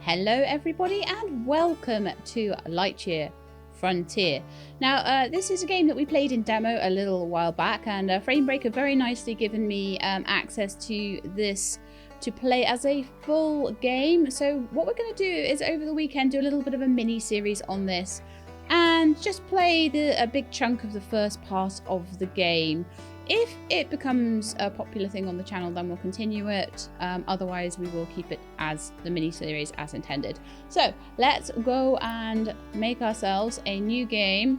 Hello everybody and welcome to Lightyear Frontier. Now this is a game that we played in demo a little while back, and Framebreaker very nicely given me access to this to play as a full game. So what we're going to do is over the weekend do a little bit of a mini series on this and just play a big chunk of the first part of the game. If it becomes a popular thing on the channel, then we'll continue it. Otherwise, we will keep it as the mini-series as intended. So, let's go and make ourselves a new game.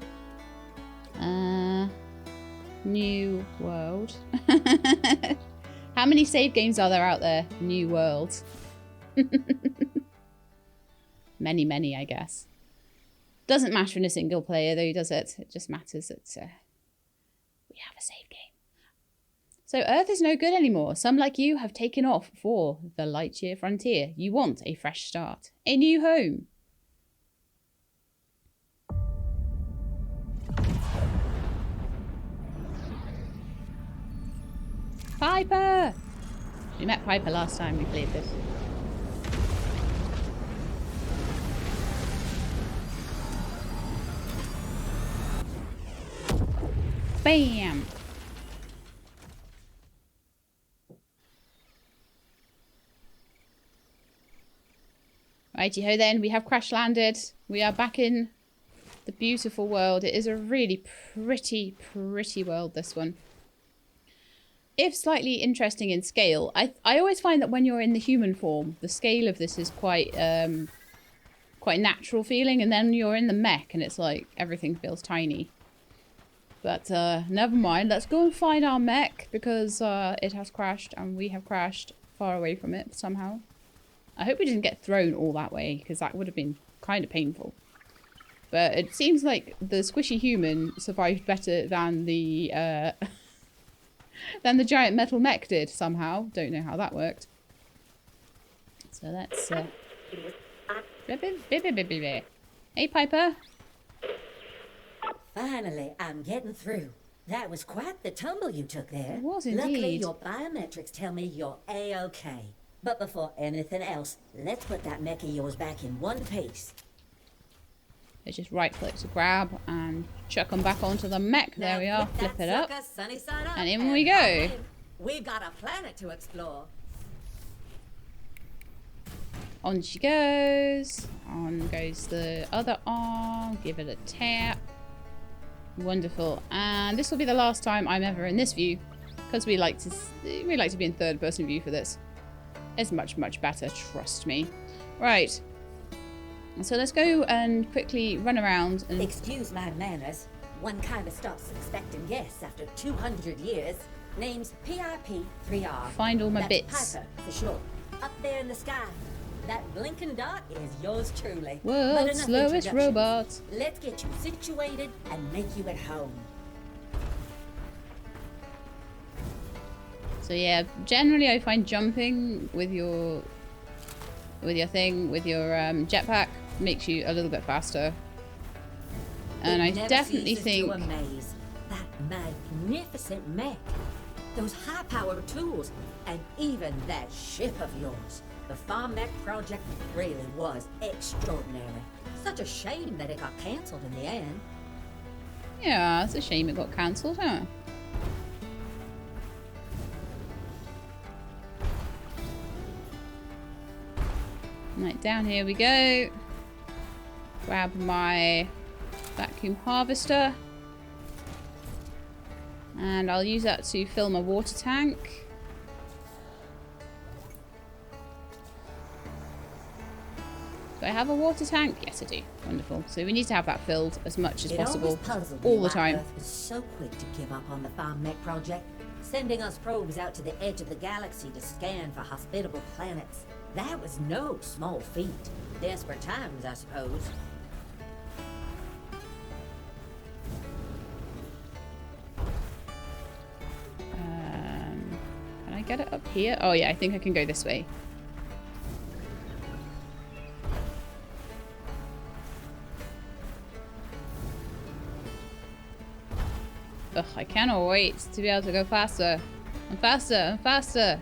New world. How many save games are there out there? New world. Many, many, I guess. Doesn't matter in a single player, though, does it? It just matters that we have a save game. So Earth is no good anymore. Some like you have taken off for the Lightyear Frontier. You want a fresh start, a new home. Piper! We met Piper last time we played this. Bam! Righty-ho then, we have crash landed. We are back in the beautiful world. It is a really pretty world, this one. If slightly interesting in scale, I always find that when you're in the human form, the scale of this is quite natural feeling, and then you're in the mech and it's like everything feels tiny. But never mind, let's go and find our mech because it has crashed and we have crashed far away from it somehow. I hope we didn't get thrown all that way, because that would have been kind of painful. But it seems like the squishy human survived better than the giant metal mech did somehow. Don't know how that worked. So let's Hey Piper. Finally, I'm getting through. That was quite the tumble you took there. It was indeed. Luckily, your biometrics tell me you're A-okay. But before anything else, let's put that mech of yours back in one piece. Let's just right click to grab and chuck them back onto the mech. There we are. Flip it up. And in we go. We've got a planet to explore. On she goes. On goes the other arm. Give it a tap. Wonderful. And this will be the last time I'm ever in this view, because we like to be in third person view for this. It's much better, trust me. Right. So let's go and quickly run around and... Excuse my manners. One kind of stops suspecting guests after 200 years. Name's PIP3R. Find all my That's bits. Piper, for sure. Up there in the sky. That blinking dot is yours truly. World's slowest robot. Let's get you situated and make you at home. So yeah, generally I find jumping with your jetpack makes you a little bit faster. And I definitely think to amaze. That magnificent mech, those high-powered tools, and even that ship of yours. The Farm Mech project really was extraordinary. Such a shame that it got cancelled in the end. Yeah, it's a shame it got cancelled, huh? Right, down here we go. Grab my vacuum harvester. And I'll use that to fill my water tank. Do I have a water tank? Yes, I do. Wonderful. So we need to have that filled as much as possible all the time. Earth was so quick to give up on the Farm Mech project, sending us probes out to the edge of the galaxy to scan for hospitable planets. That was no small feat. Desperate times, I suppose. Can I get it up here? Oh yeah, I think I can go this way. Ugh, I cannot wait to be able to go faster. And faster and faster.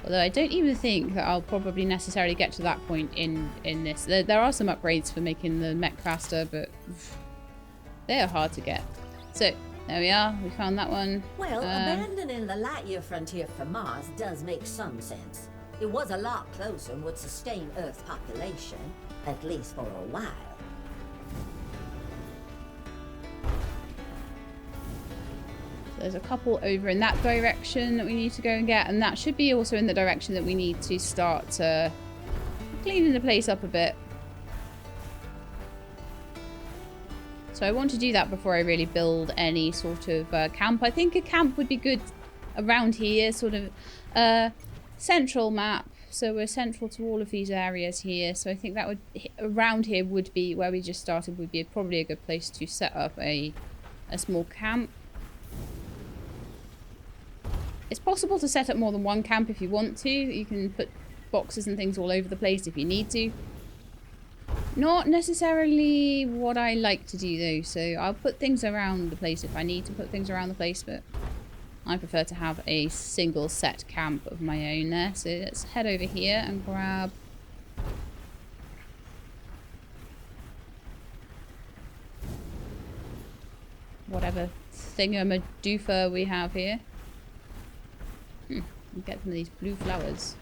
Although I don't even think that I'll probably necessarily get to that point in this. There are some upgrades for making the mech faster, but they are hard to get. So, there we are. We found that one. Well, abandoning the Lightyear Frontier for Mars does make some sense. It was a lot closer and would sustain Earth's population, at least for a while. There's a couple over in that direction that we need to go and get, and that should be also in the direction that we need to start cleaning the place up a bit. So I want to do that before I really build any sort of camp. I think a camp would be good around here, sort of central map. So we're central to all of these areas here. So I think that would, around here would be, where we just started, would be probably a good place to set up a small camp. It's possible to set up more than one camp if you want to. You can put boxes and things all over the place if you need to. Not necessarily what I like to do though, so I'll put things around the place if I need to put things around the place, but I prefer to have a single set camp of my own there. So let's head over here and grab whatever thingamadoofa we have here. And get some of these blue flowers.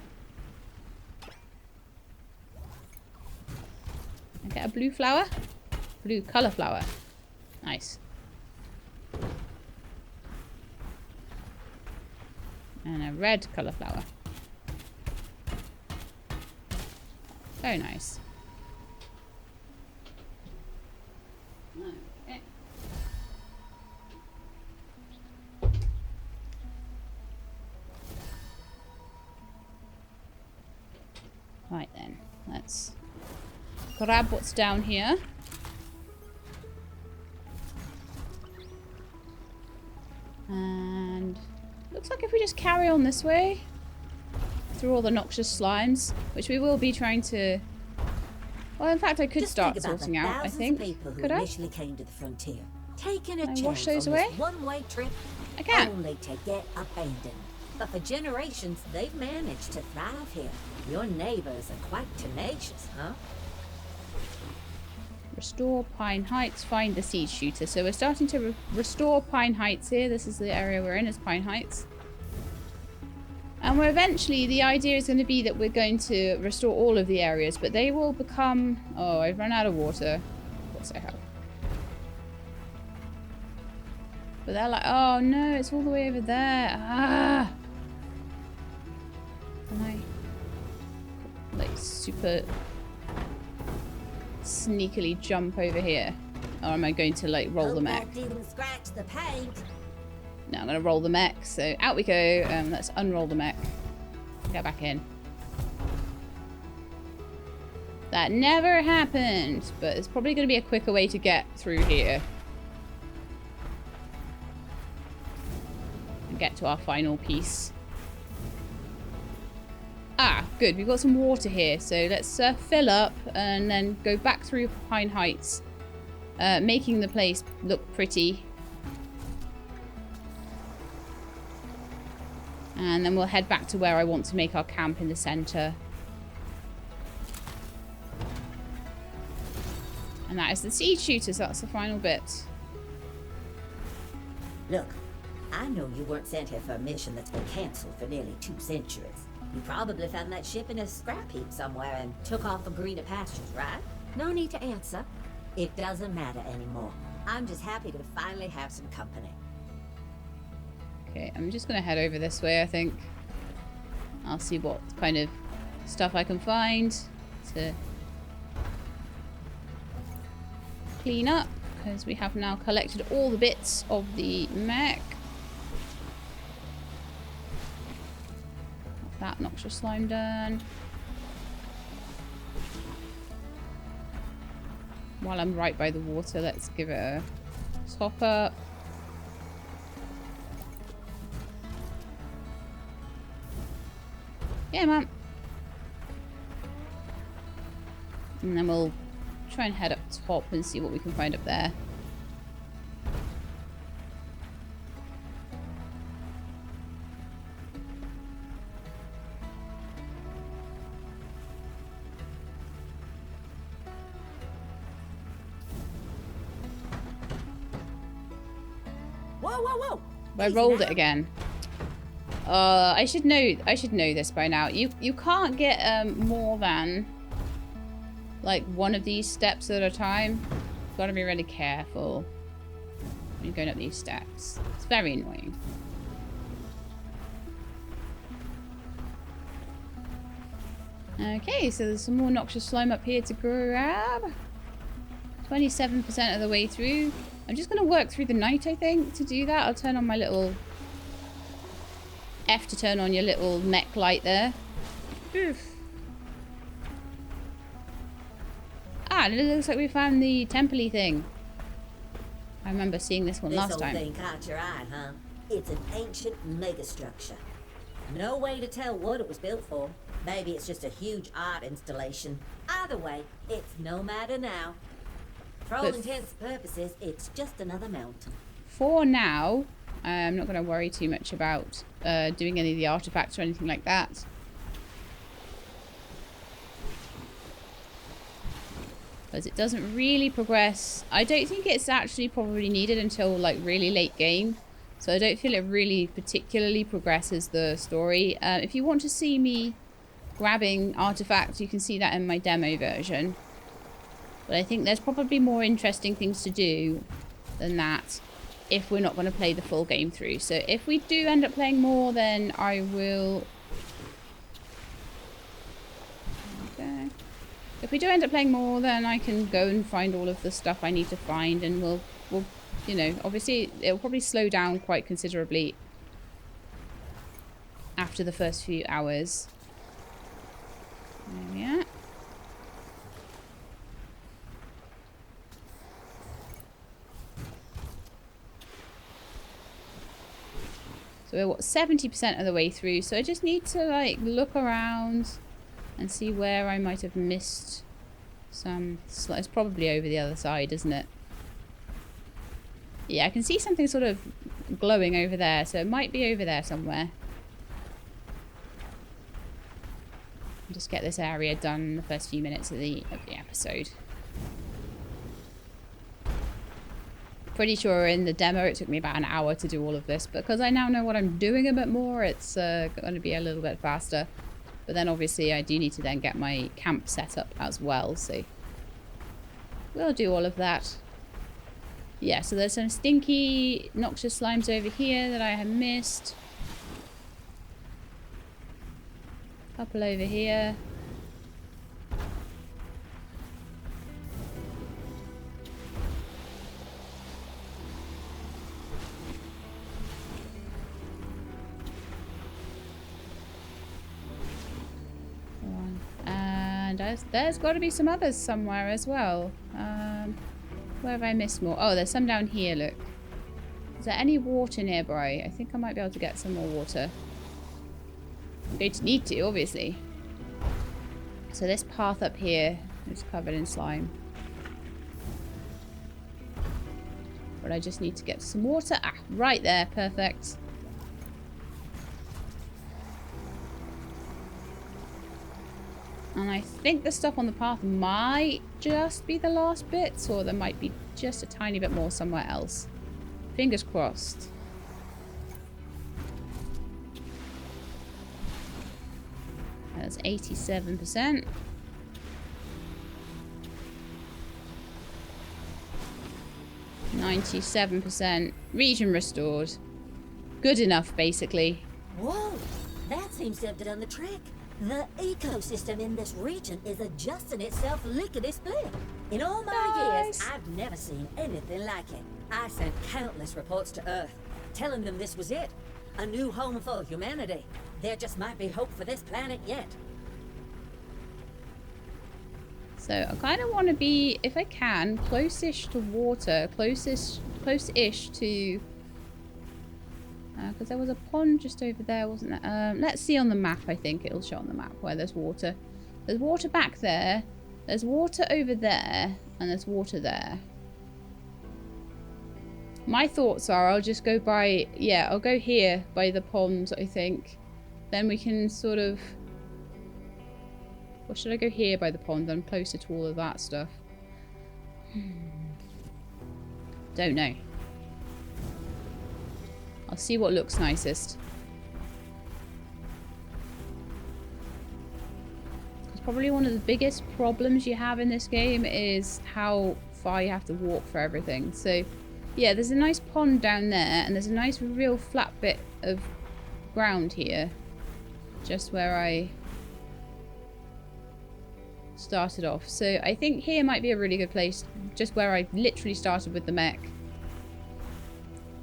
I get a blue flower? Blue colour flower. Nice. And a red colour flower. Very nice. Okay. Right then, let's grab what's down here. And looks like if we just carry on this way through all the noxious slimes, which we will be trying to... Well, in fact, I could start sorting out, I think. Could I? Initially came to the frontier, taking a chance wash those on away? this one-way trip, I can. only to get abandoned. But for generations, they've managed to thrive here. Your neighbors are quite tenacious, huh? Restore Pine Heights, find the seed shooter. So we're starting to restore Pine Heights here. This is the area we're in, is Pine Heights. And we're eventually, the idea is going to be that we're going to restore all of the areas, but they will become... Oh, I've run out of water. Of course I have. But they're like, oh no, it's all the way over there. Ah! Can I, like, super sneakily jump over here? Or am I going to, like, roll the mech? Didn't scratch the paint. No, I'm going to roll the mech. So out we go. Let's unroll the mech. Go back in. That never happened. But it's probably going to be a quicker way to get through here. And get to our final piece. Ah, good. We've got some water here. So let's fill up and then go back through Pine Heights. Making the place look pretty. And then we'll head back to where I want to make our camp in the center. And that is the seed shooter, so that's the final bit. Look, I know you weren't sent here for a mission that's been cancelled for nearly 2 centuries. You probably found that ship in a scrap heap somewhere and took off for greener pastures, right? No need to answer. It doesn't matter anymore. I'm just happy to finally have some company. Okay, I'm just going to head over this way, I think. I'll see what kind of stuff I can find to clean up, because we have now collected all the bits of the mech. That noxious slime done. While I'm right by the water, let's give it a top up. Yeah, man. And then we'll try and head up top and see what we can find up there. whoa! I rolled it again. I should know this by now. You can't get more than like one of these steps at a time. Gotta be really careful when you're going up these steps. It's very annoying. Okay, so there's some more noxious slime up here to grab. 27% of the way through. I'm just going to work through the night, I think, to do that. I'll turn on my little... F to turn on your little mech light there. Oof. Ah, and it looks like we found the temple-y thing. I remember seeing this one last time. This old thing caught your eye, huh? It's an ancient megastructure. No way to tell what it was built for. Maybe it's just a huge art installation. Either way, it's no matter now. For all intents and purposes, it's just another mountain. For now, I'm not going to worry too much about doing any of the artifacts or anything like that. Because it doesn't really progress. I don't think it's actually probably needed until like really late game. So I don't feel it really particularly progresses the story. If you want to see me grabbing artifacts, you can see that in my demo version. But I think there's probably more interesting things to do than that if we're not going to play the full game through. So if we do end up playing more, then I will... Okay. If we do end up playing more, then I can go and find all of the stuff I need to find, and we'll you know, obviously it'll probably slow down quite considerably after the first few hours. There we are. So we're, what, 70% of the way through. So I just need to, like, look around and see where I might have missed some... It's probably over the other side, isn't it? Yeah, I can see something sort of glowing over there. So it might be over there somewhere. Just get this area done in the first few minutes of the episode. Pretty sure in the demo it took me about an hour to do all of this, but because I now know what I'm doing a bit more, it's going to be a little bit faster. But then obviously I do need to then get my camp set up as well, so we'll do all of that. Yeah, so there's some stinky noxious slimes over here that I have missed. Couple over here. And there's got to be some others somewhere as well. Where have I missed more? Oh, there's some down here, look. Is there any water nearby? I think I might be able to get some more water. I'm going to need to, obviously. So this path up here is covered in slime. But I just need to get some water. Ah, right there. Perfect. And I think the stuff on the path might just be the last bits, or there might be just a tiny bit more somewhere else. Fingers crossed. That's 87%. %. Region restored. Good enough, basically. Whoa! That seems to have done the trick. The ecosystem in this region is adjusting itself lickety-split. In all my years, I've never seen anything like it. I sent countless reports to Earth, telling them this was it. A new home for humanity. There just might be hope for this planet yet. So I kind of want to be, if I can, close-ish to water, close-ish to... Because there was a pond just over there, wasn't there? Let's see on the map, I think. It'll show on the map where there's water. There's water back there. There's water over there. And there's water there. My thoughts are I'll just go by... Yeah, I'll go here by the pond, I think. Then we can sort of... Or should I go here by the pond? I'm closer to all of that stuff. Don't know. I'll see what looks nicest. Because probably one of the biggest problems you have in this game is how far you have to walk for everything. So yeah, there's a nice pond down there, and there's a nice real flat bit of ground here. Just where I started off. So I think here might be a really good place, just where I literally started with the mech.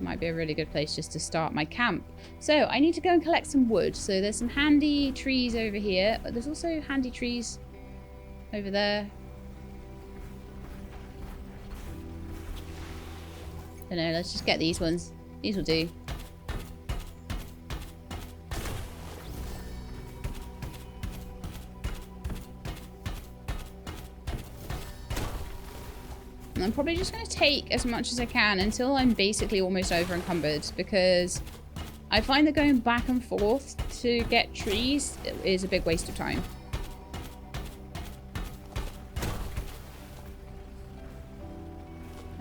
Might be a really good place just to start my camp. So I need to go and collect some wood. So there's some handy trees over here, but there's also handy trees over there. I don't know, let's just get these ones. These will do. And I'm probably just going to take as much as I can until I'm basically almost over encumbered, because I find that going back and forth to get trees is a big waste of time.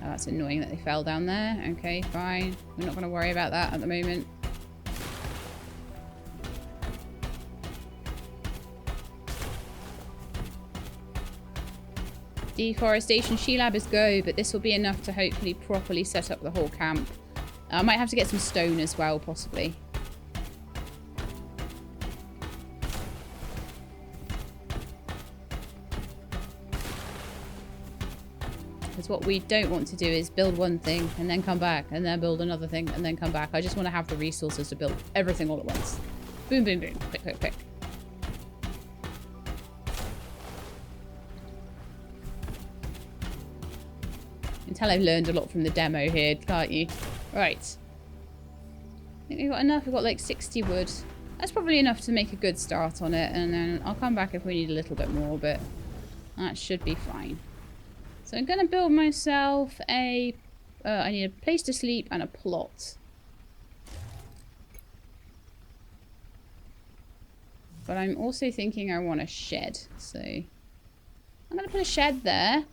Oh, that's annoying that they fell down there. Okay, fine. We're not going to worry about that at the moment. Deforestation She-Lab is go, but this will be enough to hopefully properly set up the whole camp. I might have to get some stone as well, possibly. Because what we don't want to do is build one thing and then come back and then build another thing and then come back. I just want to have the resources to build everything all at once. Boom, boom, boom. Quick, quick, quick. You can tell I've learned a lot from the demo here, can't you? Right. I think we've got enough. We've got like 60 wood. That's probably enough to make a good start on it. And then I'll come back if we need a little bit more, but that should be fine. So I'm going to build myself a... I need a place to sleep and a plot. But I'm also thinking I want a shed. So I'm going to put a shed there.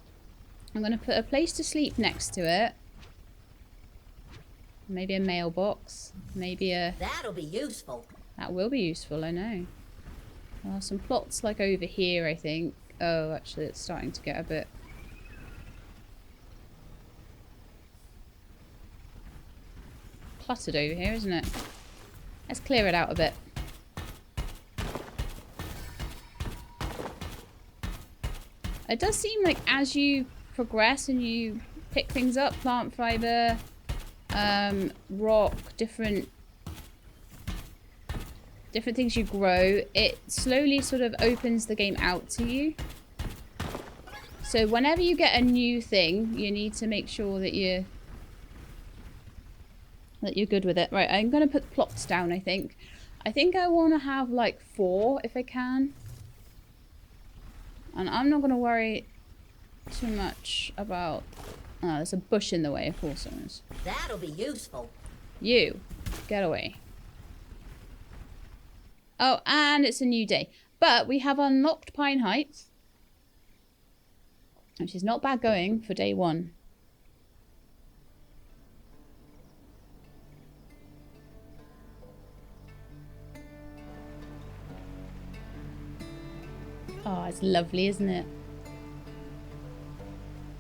I'm going to put a place to sleep next to it. Maybe a mailbox. Maybe a... That'll be useful. That will be useful, I know. Some plots like over here, I think. Oh, actually, it's starting to get a bit... cluttered over here, isn't it? Let's clear it out a bit. It does seem like as you progress and you pick things up, plant fiber, rock, different things you grow, it slowly sort of opens the game out to you. So whenever you get a new thing, you need to make sure that you're good with it. Right, I'm going to put plots down, I think. I think I want to have like 4 if I can. And I'm not going to worry too much about... Oh, there's a bush in the way, of course there is. That'll be useful. You, get away. Oh, and it's a new day. But we have unlocked Pine Heights, which is not bad going for day 1. Oh, it's lovely, isn't it?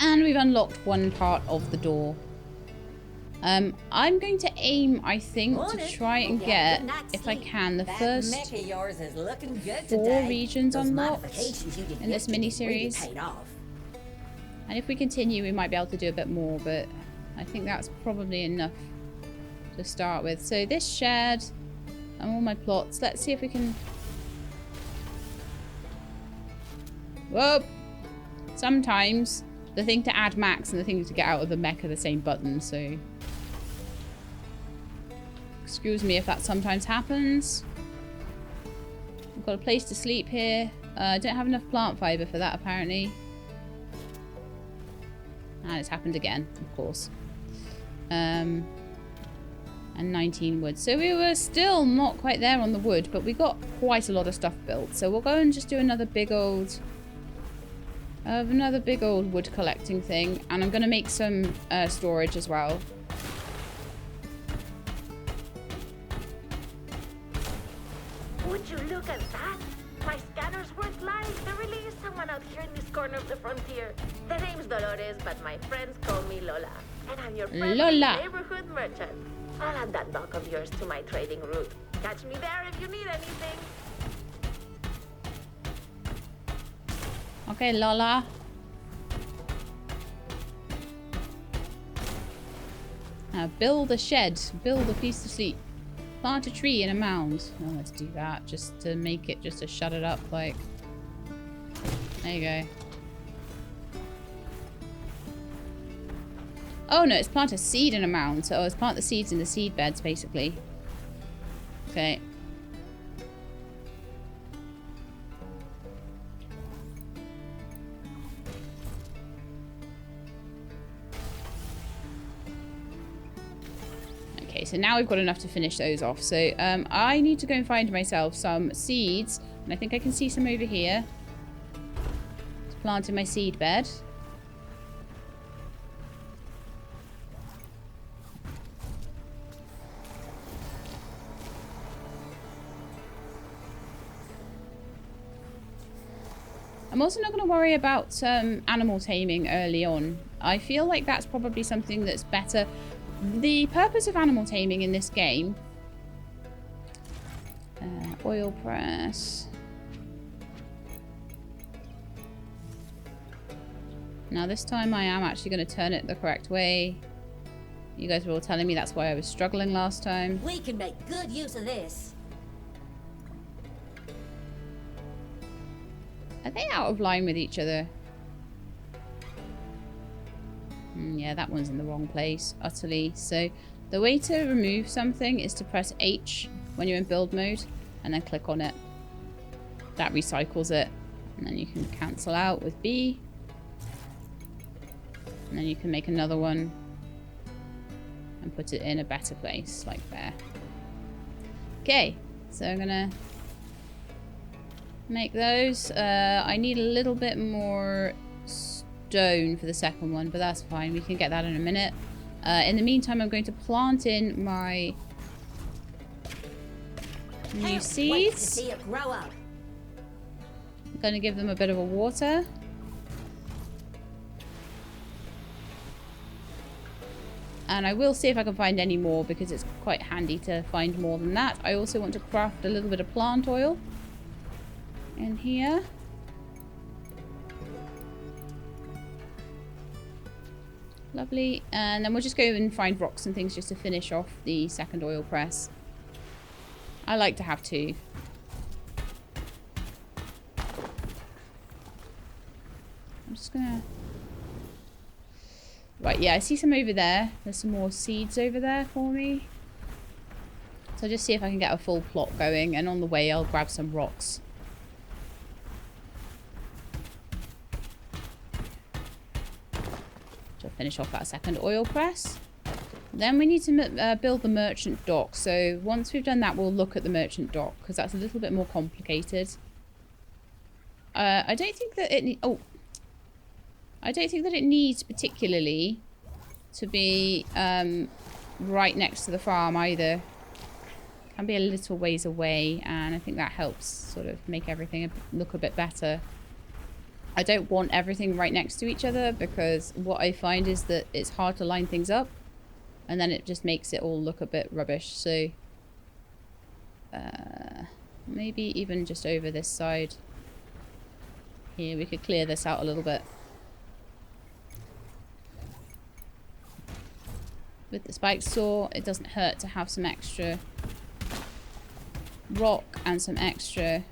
And we've unlocked one part of the door. I'm going to aim, I think, to try and get, if I can, the first 4 regions unlocked in this mini-series. And if we continue, we might be able to do a bit more, but I think that's probably enough to start with. So this shed and all my plots. Let's see if we can... Whoa! Sometimes the thing to add max and the thing to get out of the mech are the same button, so... Excuse me if that sometimes happens. I've got a place to sleep here. I don't have enough plant fiber for that, apparently. And it's happened again, of course. And 19 wood. So we were still not quite there on the wood, but we got quite a lot of stuff built. So we'll go and just do another big old wood collecting thing. And I'm going to make some storage as well. Would you look at that? My scanners weren't lying. There really is someone out here in this corner of the frontier. The name's Dolores, but my friends call me Lola. And I'm your friendly Lola. neighborhood merchant. I'll add that dock of yours to my trading route. Catch me there if you need anything. Okay, Lola. Now build a shed. Build a piece to sleep. Plant a tree in a mound. Oh, let's do that. Just to make it, just to shut it up, like. There you go. Oh no, it's plant a seed in a mound. So it's plant the seeds in the seed beds, basically. Okay. Okay, so now we've got enough to finish those off. So I need to go and find myself some seeds. And I think I can see some over here. To plant in my seed bed. I'm also not going to worry about animal taming early on. I feel like that's probably something that's better. The purpose of animal taming in this game... oil press. Now this time I am actually going to turn it the correct way. You guys were all telling me that's why I was struggling last time. We can make good use of this. Are they out of line with each other? Yeah, that one's in the wrong place, utterly. So the way to remove something is to press H when you're in build mode and then click on it. That recycles it. And then you can cancel out with B. And then you can make another one and put it in a better place, like there. Okay, so I'm gonna make those. I need a little bit more stone for the second one, but that's fine. We can get that in a minute. In the meantime, I'm going to plant in my new seeds. Wait to see it grow up. I'm going to give them a bit of a water. And I will see if I can find any more because it's quite handy to find more than that. I also want to craft a little bit of plant oil in here. Lovely. And then we'll just go and find rocks and things just to finish off the second oil press. I like to have two. I'm just gonna... Right, yeah, I see some over there. There's some more seeds over there for me. So I'll just see if I can get a full plot going. And on the way, I'll grab some rocks. To finish off that second oil press. Then we need to build the merchant dock. So once we've done that, we'll look at the merchant dock. Because that's a little bit more complicated. I don't think that it... I don't think that it needs particularly to be right next to the farm either. It can be a little ways away, and I think that helps sort of make everything look a bit better. I don't want everything right next to each other because what I find is that it's hard to line things up, and then it just makes it all look a bit rubbish. So maybe even just over this side here, we could clear this out a little bit. With the spike saw, it doesn't hurt to have some extra rock and some extra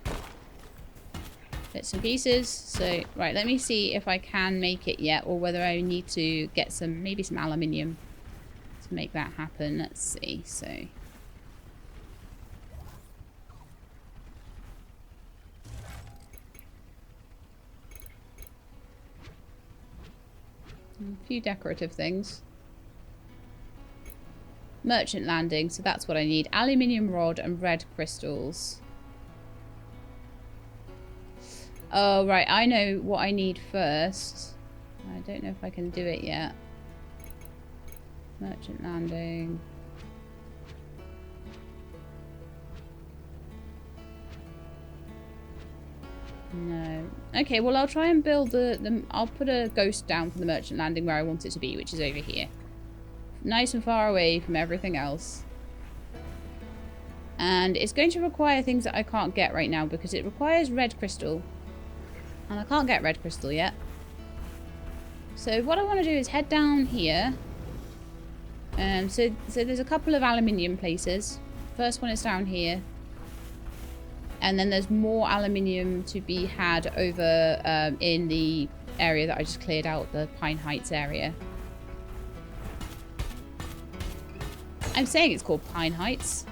bits and pieces. So, right, let me see if I can make it yet, or whether I need to get some, maybe some aluminium to make that happen. Let's see. So, a few decorative things. Merchant landing, so that's what I need. Aluminium rod and red crystals. Oh, right, I know what I need first. I don't know if I can do it yet. Merchant landing. No. Okay, well, I'll try and build I'll put a ghost down for the merchant landing where I want it to be, which is over here. Nice and far away from everything else. And it's going to require things that I can't get right now because it requires red crystal. And I can't get red crystal yet. So what I want to do is head down here. So there's a couple of aluminium places. First one is down here. And then there's more aluminium to be had over in the area that I just cleared out, the Pine Heights area. I'm saying it's called Pine Heights.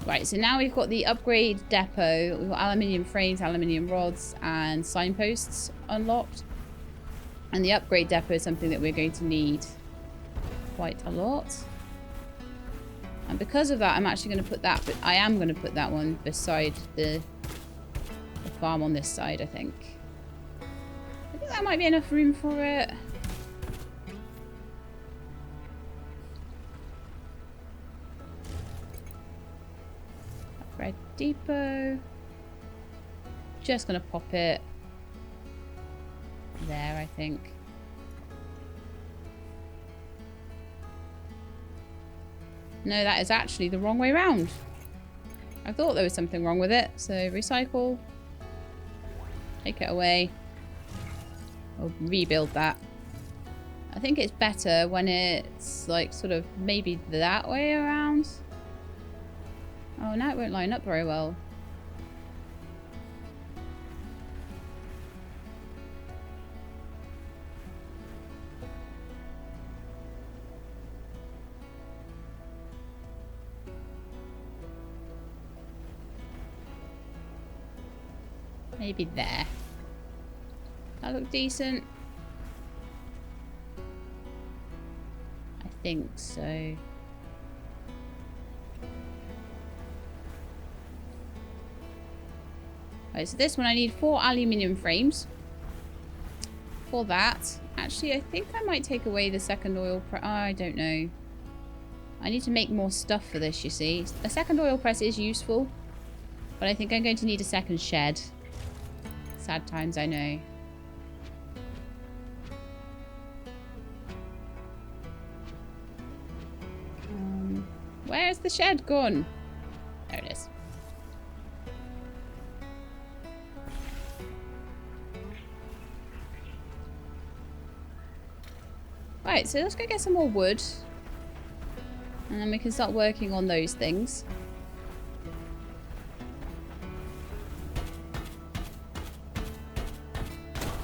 Right, so now we've got the upgrade depot. We've got aluminium frames, aluminium rods, and signposts unlocked. And the upgrade depot is something that we're going to need quite a lot. And because of that, I'm actually going to put that, but I am going to put that one beside the farm on this side, I think. I think that might be enough room for it. Red depot. Just gonna pop it there, I think. No, that is actually the wrong way around. I thought there was something wrong with it. So recycle. Take it away. I'll rebuild that. I think it's better when it's like sort of maybe that way around. Oh, now it won't line up very well. Maybe there. That look decent? I think so. Right, so this one I need 4 aluminium frames. For that. Actually, I think I might take away the second oil press. I don't know. I need to make more stuff for this, you see. A second oil press is useful. But I think I'm going to need a second shed. Sad times, I know. Where's the shed gone? There it is. Right, so let's go get some more wood. And then we can start working on those things.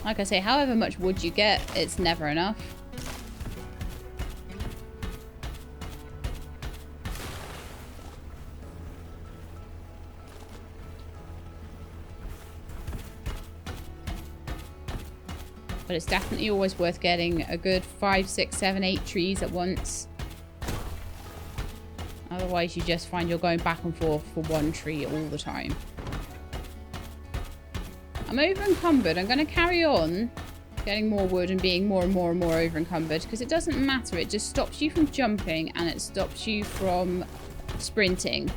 Like I say, however much wood you get, it's never enough. But it's definitely always worth getting a good 5, 6, 7, 8 trees at once. Otherwise you just find you're going back and forth for one tree all the time. I'm over encumbered. I'm going to carry on getting more wood and being more and more and more over encumbered because it doesn't matter. It just stops you from jumping and it stops you from sprinting.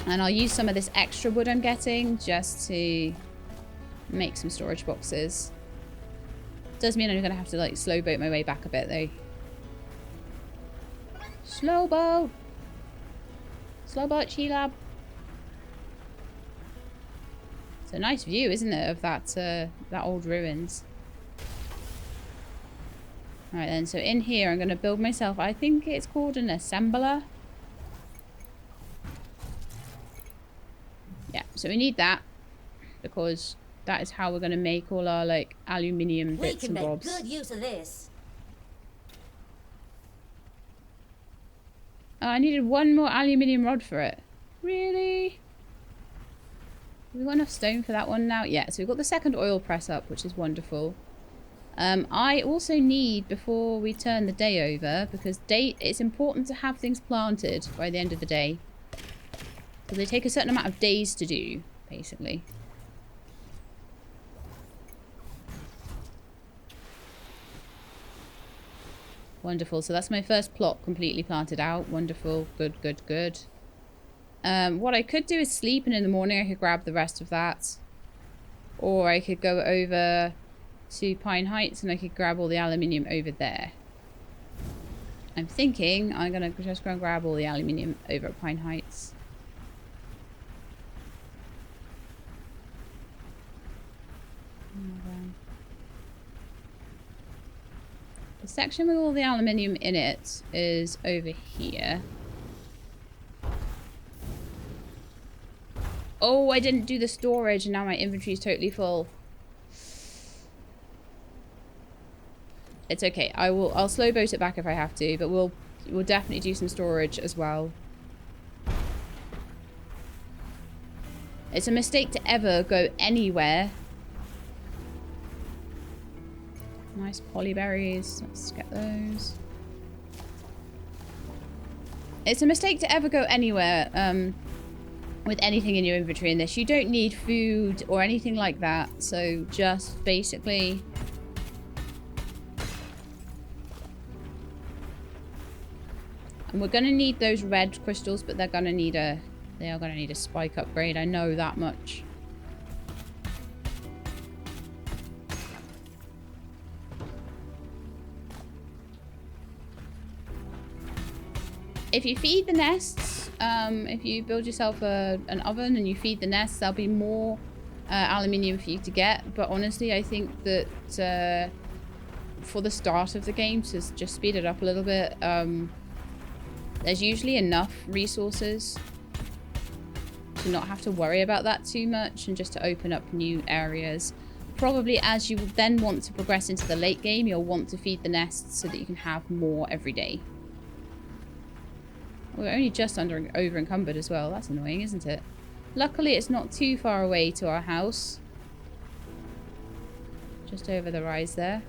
And I'll use some of this extra wood I'm getting just to make some storage boxes. Does mean I'm going to have to like slow boat my way back a bit though. Slow boat! Slow boat, Sheelab. It's a nice view, isn't it, of that old ruins. Alright then, so in here I'm going to build myself, I think it's called an assembler. Yeah, so we need that because that is how we're going to make all our like aluminium bits and bobs. We can make good use of this. Oh, I needed one more aluminium rod for it. Really? Have we got enough stone for that one now? Yeah, so we've got the second oil press up, which is wonderful. I also need, before we turn the day over, because it's important to have things planted by the end of the day. Because they take a certain amount of days to do, basically. Wonderful. So that's my first plot completely planted out. Wonderful. Good, good, good. What I could do is sleep, and in the morning I could grab the rest of that. Or I could go over to Pine Heights and I could grab all the aluminium over there. I'm thinking I'm going to just go and grab all the aluminium over at Pine Heights. The section with all the aluminium in it is over here. Oh, I didn't do the storage and now my inventory is totally full. It's okay. I'll slow boat it back if I have to, but we'll definitely do some storage as well. It's a mistake to ever go anywhere. Nice polyberries. Let's get those. It's a mistake to ever go anywhere with anything in your inventory in this. You don't need food or anything like that. So just basically... And we're going to need those red crystals, but they're going to need a... They are going to need a spike upgrade. I know that much. If you feed the nests, if you build yourself an oven and you feed the nests, there'll be more aluminium for you to get. But honestly, I think that for the start of the game, to just speed it up a little bit, there's usually enough resources to not have to worry about that too much and just to open up new areas. Probably as you then want to progress into the late game, you'll want to feed the nests so that you can have more every day. We're only just over encumbered as well. That's annoying, isn't it? Luckily, it's not too far away to our house. Just over the rise there.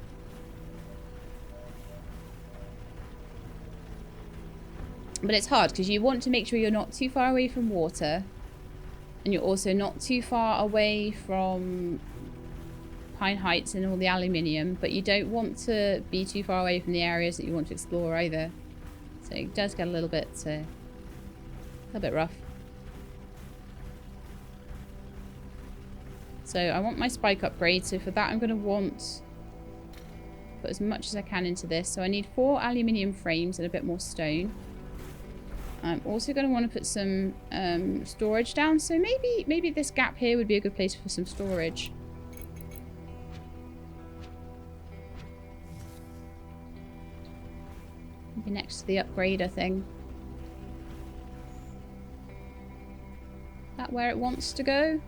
But it's hard because you want to make sure you're not too far away from water. And you're also not too far away from Pine Heights and all the aluminium. But you don't want to be too far away from the areas that you want to explore either. So it does get a little bit rough. So I want my spike upgrade. So for that I'm going to want put as much as I can into this. So I need 4 aluminium frames and a bit more stone. I'm also going to want to put some storage down. So maybe this gap here would be a good place for some storage. Maybe next to the upgrader thing. That where it wants to go?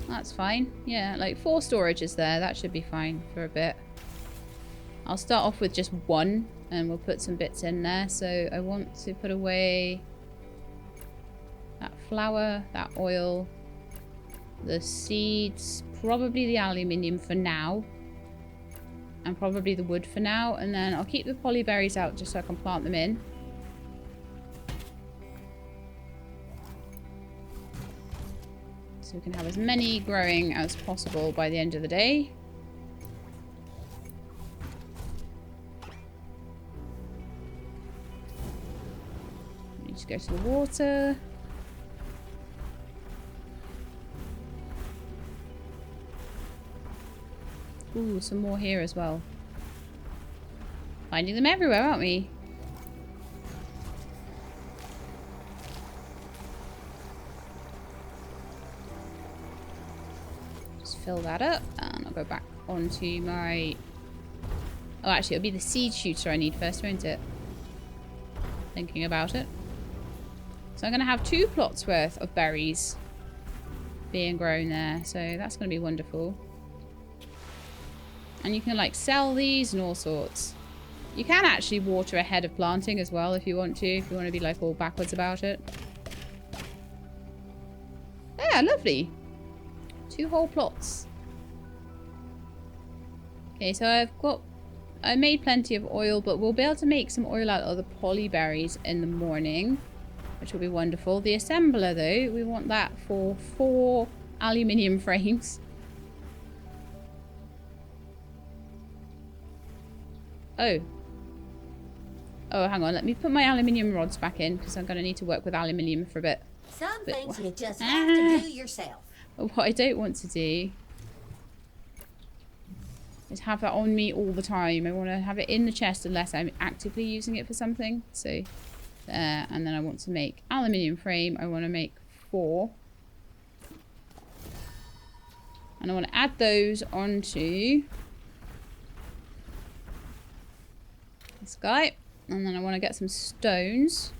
That's fine. Yeah, like 4 storages there. That should be fine for a bit. I'll start off with just 1 and we'll put some bits in there. So I want to put away that flour, that oil, the seeds, probably the aluminium for now. And probably the wood for now. And then I'll keep the polyberries out just so I can plant them in. So we can have as many growing as possible by the end of the day. Need to go to the water. Ooh, some more here as well. Finding them everywhere, aren't we? Just fill that up and I'll go back onto my... Oh, actually, it'll be the seed shooter I need first, won't it? Thinking about it. So I'm going to have 2 plots worth of berries being grown there. So that's going to be wonderful. And you can like sell these and all sorts. You can actually water ahead of planting as well if you want to. If you want to be like all backwards about it. Yeah, lovely. 2 whole plots. Okay, so I made plenty of oil, but we'll be able to make some oil out of the polyberries in the morning, which will be wonderful. The assembler though, we want that for 4 aluminium frames. Oh, Oh, hang on. Let me put my aluminium rods back in because I'm going to need to work with aluminium for a bit. Some things you just have to do yourself. But what I don't want to do is have that on me all the time. I want to have it in the chest unless I'm actively using it for something. So there. And then I want to make aluminium frame. I want to make 4. And I want to add those onto this guy. And then I want to get some stones.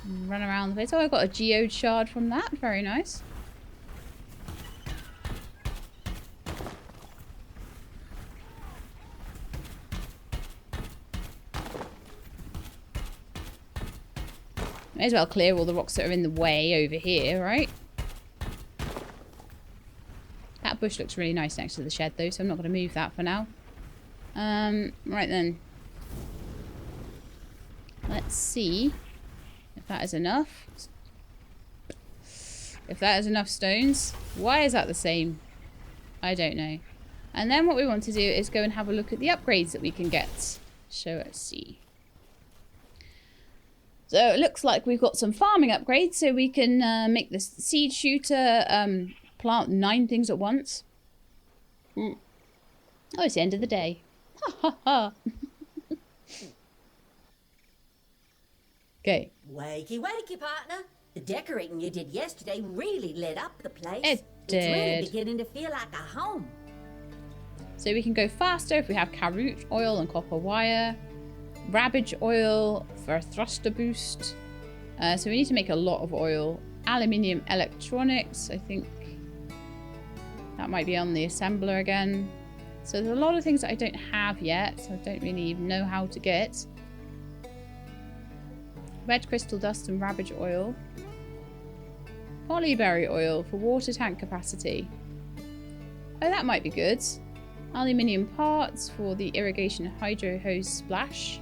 And run around the place. Oh, I got a geode shard from that. Very nice. May as well clear all the rocks that are in the way over here, right? That bush looks really nice next to the shed, though, so I'm not going to move that for now. Right then. Let's see if that is enough. If that is enough stones. Why is that the same? I don't know. And then what we want to do is go and have a look at the upgrades that we can get. So let's see. So it looks like we've got some farming upgrades, so we can make the seed shooter plant 9 things at once. Oh, it's the end of the day. Ha ha ha. Okay. Wakey, wakey, partner. The decorating you did yesterday really lit up the place. It did. It's really beginning to feel like a home. So we can go faster if we have carrot oil and copper wire. Rabbage oil for a thruster boost. So we need to make a lot of oil. Aluminium electronics, I think. That might be on the assembler again. So there's a lot of things that I don't have yet, so I don't really even know how to get. Red crystal dust and rabbage oil. Polyberry oil for water tank capacity. Oh, that might be good. Aluminium parts for the irrigation hydro hose splash.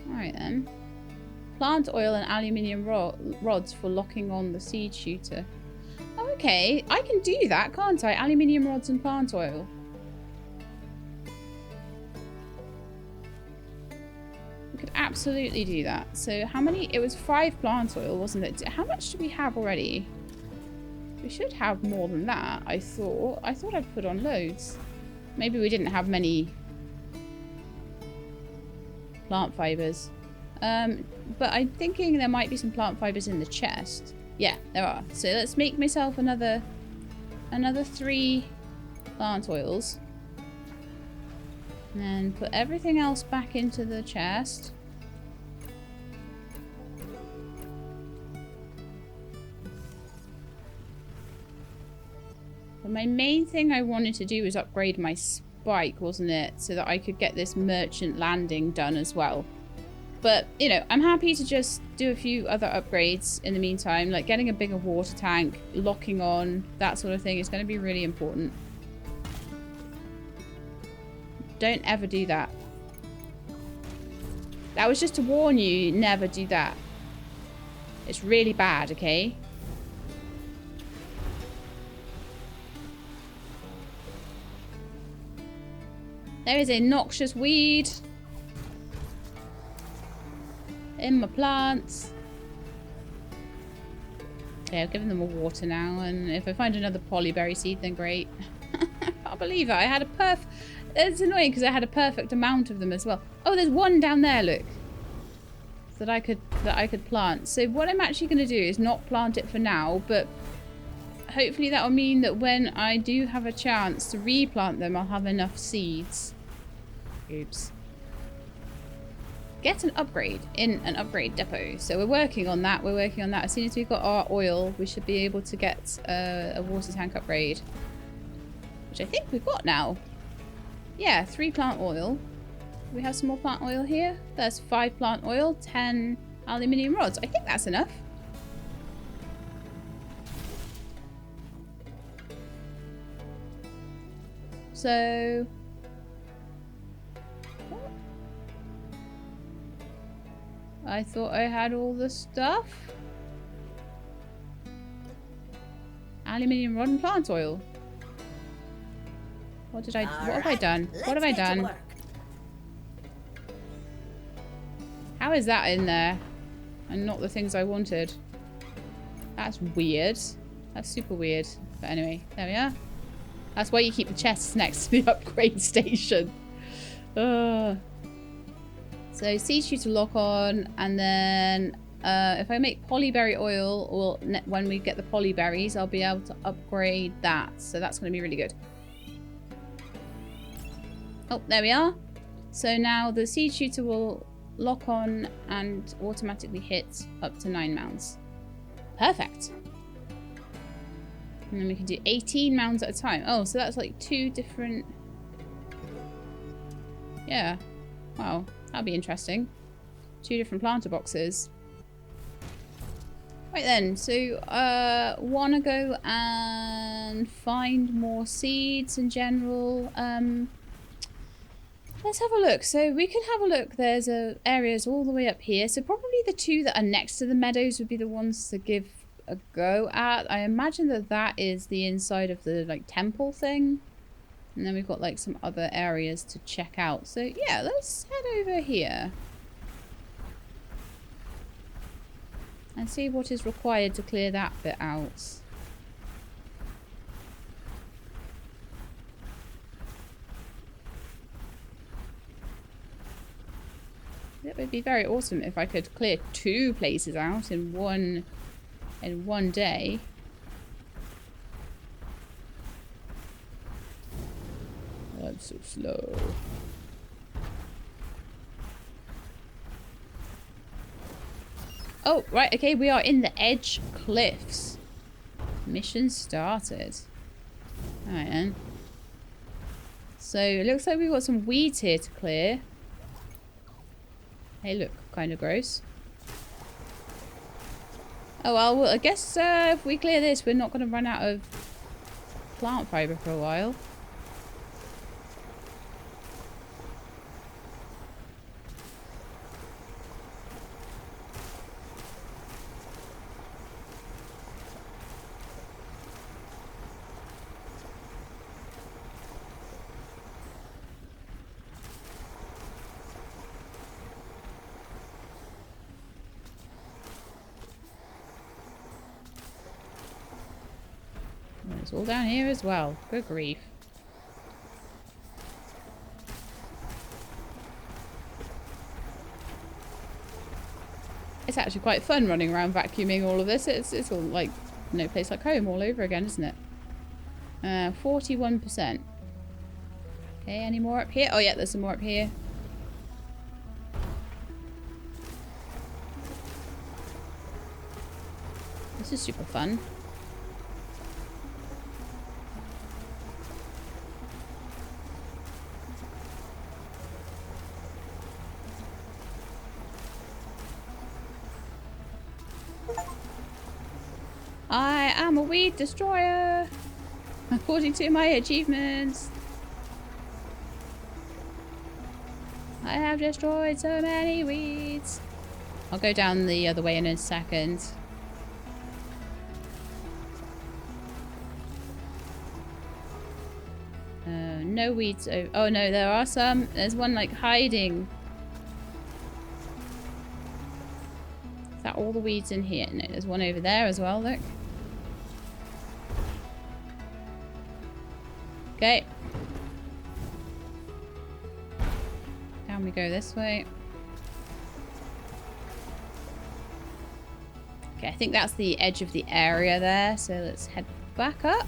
Alright then. Plant oil and aluminium rods for locking on the seed shooter. Oh, okay, I can do that, can't I? Aluminium rods and plant oil. We could absolutely do that. So how many? It was 5 plant oil, wasn't it? How much do we have already? We should have more than that, I thought. I thought I'd put on loads. Maybe we didn't have many plant fibers. But I'm thinking there might be some plant fibers in the chest. Yeah, there are. So let's make myself another 3 plant oils. And then put everything else back into the chest. But my main thing I wanted to do was upgrade my spike, wasn't it? So that I could get this merchant landing done as well. But, you know, I'm happy to just do a few other upgrades in the meantime. Like getting a bigger water tank, locking on, that sort of thing is going to be really important. Don't ever do that. That was just to warn you, never do that. It's really bad, okay? There is a noxious weed in my plants. Okay, I've given them a water now, and if I find another polyberry seed, then great. I can't believe it. I had a It's annoying because I had a perfect amount of them as well. Oh, there's one down there, look. That I could plant. So what I'm actually going to do is not plant it for now, but hopefully that will mean that when I do have a chance to replant them, I'll have enough seeds. Oops. Get an upgrade in an upgrade depot. So we're working on that. We're working on that. As soon as we've got our oil, we should be able to get a water tank upgrade. Which I think we've got now. Yeah, 3 plant oil. Do we have some more plant oil here? There's 5 plant oil, 10 aluminium rods. I think that's enough. So... I thought I had all the stuff. Aluminium rod and plant oil. What have I done? What have I done? How is that in there? And not the things I wanted. That's weird. That's super weird. But anyway, there we are. That's why you keep the chests next to the upgrade station. So seed shooter lock on, and then if I make polyberry oil, or when we get the polyberries, I'll be able to upgrade that. So that's going to be really good. Oh, there we are. So now the seed shooter will lock on and automatically hit up to 9 mounds. Perfect. And then we can do 18 mounds at a time. Oh, so that's like 2 different... Yeah. Wow, that'll be interesting. 2 different planter boxes. Right then, so wanna go and find more seeds in general. Let's have a look. So we can have a look. There's areas all the way up here. So probably the 2 that are next to the meadows would be the ones to give a go at. I imagine that that is the inside of the like temple thing. And then we've got like some other areas to check out. So yeah, let's head over here. And see what is required to clear that bit out. It would be very awesome if I could clear 2 places out in one day. I'm so slow. Oh, right, okay, we are in the Edge Cliffs. Mission started. Alright then. So it looks like we've got some weeds here to clear. They look kind of gross. Oh well, I guess if we clear this, we're not going to run out of plant fiber for a while. It's all down here as well. Good grief. It's actually quite fun running around vacuuming all of this. It's all like no place like home all over again, isn't it? 41%. Okay, any more up here? Oh yeah, there's some more up here. This is super fun. I am a weed destroyer, according to my achievements. I have destroyed so many weeds. I'll go down the other way in a second. No weeds. Oh no, there are some. There's one like hiding. Is that all the weeds in here? No, there's one over there as well, look. Okay. Down we go this way. Okay, I think that's the edge of the area there. So let's head back up.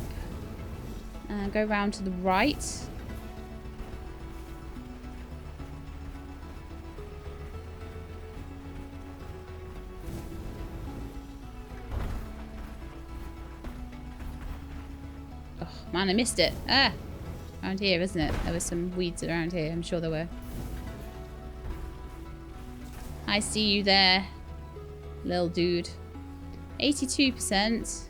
And go round to the right. Oh, man, I missed it. Ah! Around here, isn't it? There was some weeds around here. I'm sure there were. I see you there, little dude. 82%.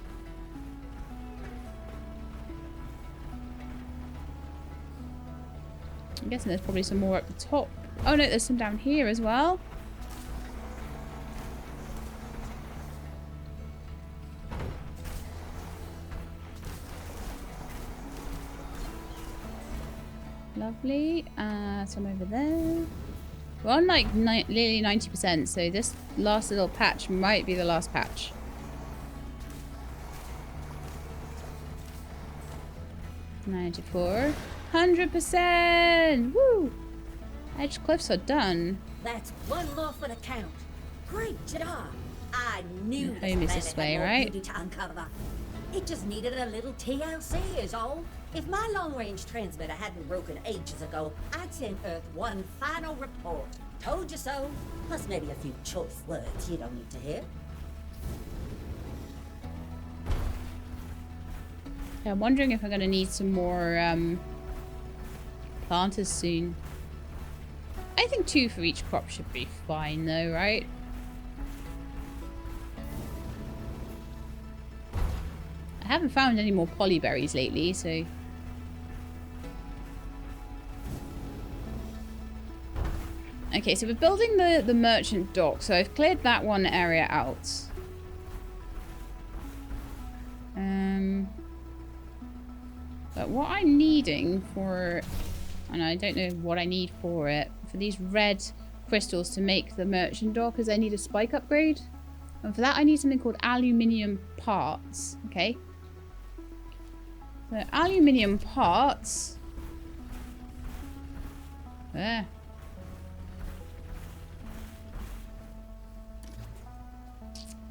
I'm guessing there's probably some more at the top. Oh no, there's some down here as well. Lovely. Some over there. We're on like nearly 90%, so this last little patch might be the last patch. $94. 100%! Woo! Edge cliffs are done. That's one more for the count. Great job. I knew Home is this way, right? To uncover. It just needed a little TLC is all. If my long-range transmitter hadn't broken ages ago, I'd send Earth one final report. Told you so. Plus maybe a few choice words you don't need to hear. Yeah, I'm wondering if I'm going to need some more planters soon. I think 2 for each crop should be fine though, right? I haven't found any more polyberries lately, so... Okay, so we're building the merchant dock, so I've cleared that one area out. But what I'm needing for... And I don't know what I need for it. For these red crystals to make the merchant dock, is I need a spike upgrade. And for that I need something called aluminium parts. Okay. So aluminium parts... There.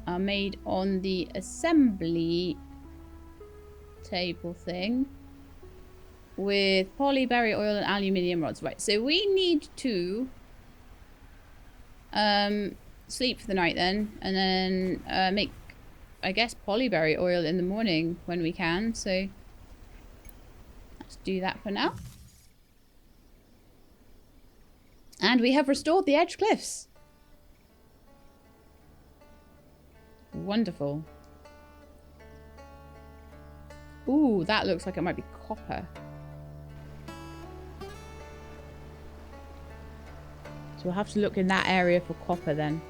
Are made on the assembly table thing with polyberry oil and aluminium rods. Right, so we need to sleep for the night then, and then make, I guess, polyberry oil in the morning when we can. So let's do that for now. And we have restored the edge cliffs. Wonderful. Ooh, that looks like it might be copper. So we'll have to look in that area for copper then.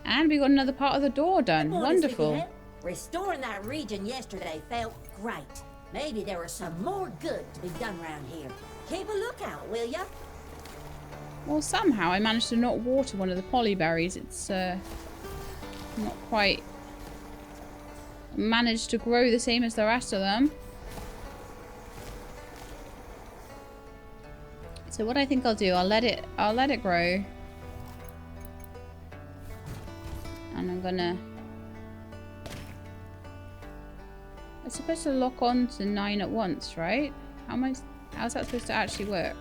And we got another part of the door done. Wonderful. Restoring that region yesterday felt great. Maybe there was some more good to be done around here. Keep a lookout, will ya? Well, somehow I managed to not water one of the polyberries. It's not quite managed to grow the same as the rest of them. So what I think I'll do, I'll let it grow. And I'm gonna... It's supposed to lock on to 9 at once, right? How's that supposed to actually work?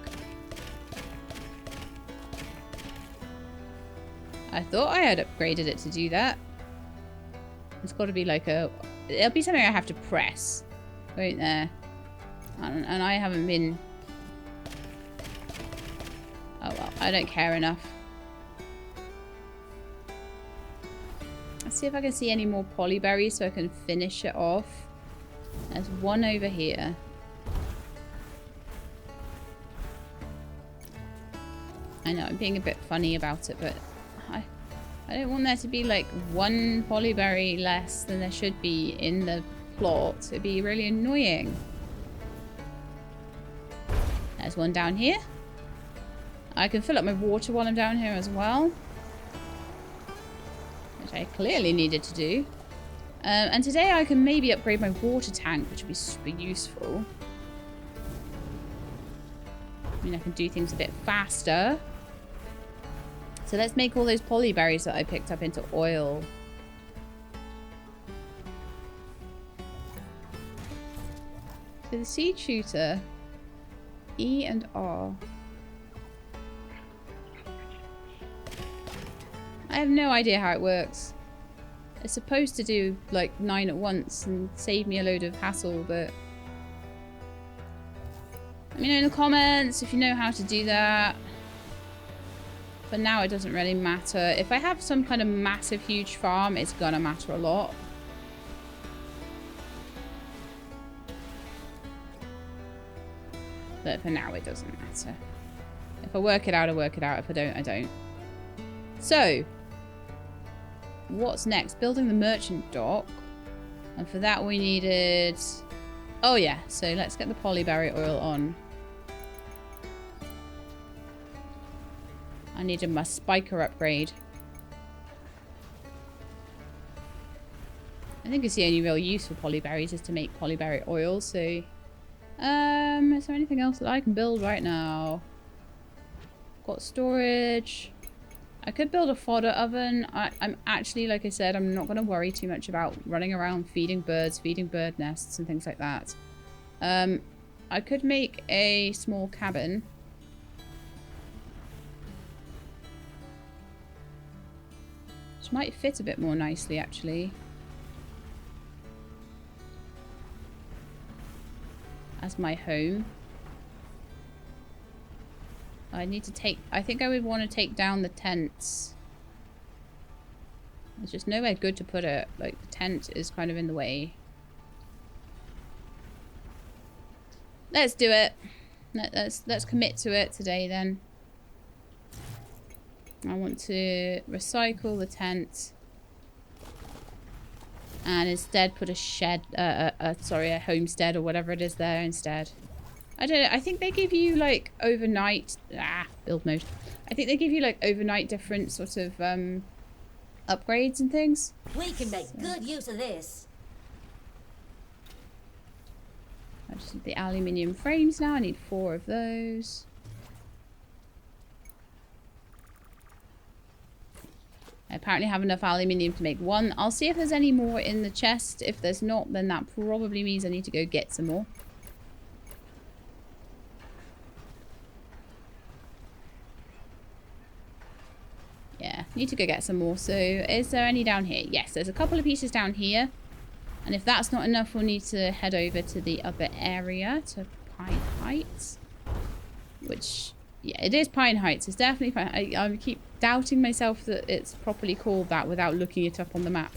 I thought I had upgraded it to do that. It's got to be like a... It'll be something I have to press. Right there. And I haven't been... Oh well, I don't care enough. Let's see if I can see any more polyberries so I can finish it off. There's one over here. I know, I'm being a bit funny about it, but... I don't want there to be like one polyberry less than there should be in the plot. It'd be really annoying. There's one down here. I can fill up my water while I'm down here as well. Which I clearly needed to do. And today I can maybe upgrade my water tank, which would be super useful. I mean, I can do things a bit faster. So let's make all those polyberries that I picked up into oil. So the seed shooter, E and R. I have no idea how it works. It's supposed to do like 9 at once and save me a load of hassle, but... Let me know in the comments if you know how to do that. For now, it doesn't really matter. If I have some kind of massive, huge farm, it's gonna matter a lot. But for now, it doesn't matter. If I work it out, I work it out. If I don't, I don't. So, what's next? Building the merchant dock. And for that, we needed Oh yeah, so let's get the polyberry oil on. I need my spiker upgrade. I think it's the only real use for polyberries is to make polyberry oil, so... is there anything else that I can build right now? Got storage. I could build a fodder oven. I'm actually, like I said, I'm not going to worry too much about running around feeding birds, feeding bird nests and things like that. I could make a small cabin. Which might fit a bit more nicely, actually. As my home. I need to take... I think I would want to take down the tents. There's just nowhere good to put it. Like, the tent is kind of in the way. Let's do it. Let's commit to it today, then. I want to recycle the tent. And instead put a shed... sorry, a homestead or whatever it is there instead. I don't know. I think they give you, like, overnight... build mode. I think they give you, like, overnight different sort of, upgrades and things. We can make good use of this. I just need the aluminium frames now. I need 4 of those. I apparently have enough aluminium to make 1. I'll see if there's any more in the chest. If there's not, then that probably means I need to go get some more. Yeah, need to go get some more. So, is there any down here? Yes, there's a couple of pieces down here. And if that's not enough, we'll need to head over to the other area, to Pine Heights. Which, yeah, it is Pine Heights. It's definitely Pine. I keep doubting myself that it's properly called that without looking it up on the map.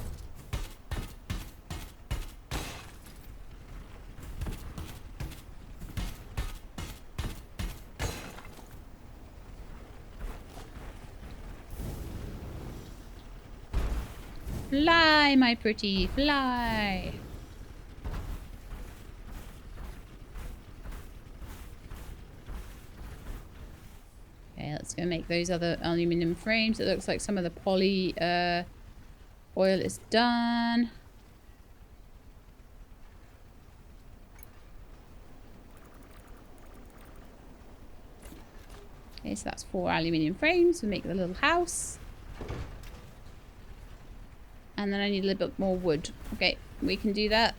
Fly, my pretty, fly. Okay, let's go make those other aluminum frames. It looks like some of the poly oil is done. Okay, so that's 4 aluminum frames to make the little house. And then I need a little bit more wood. Okay, we can do that.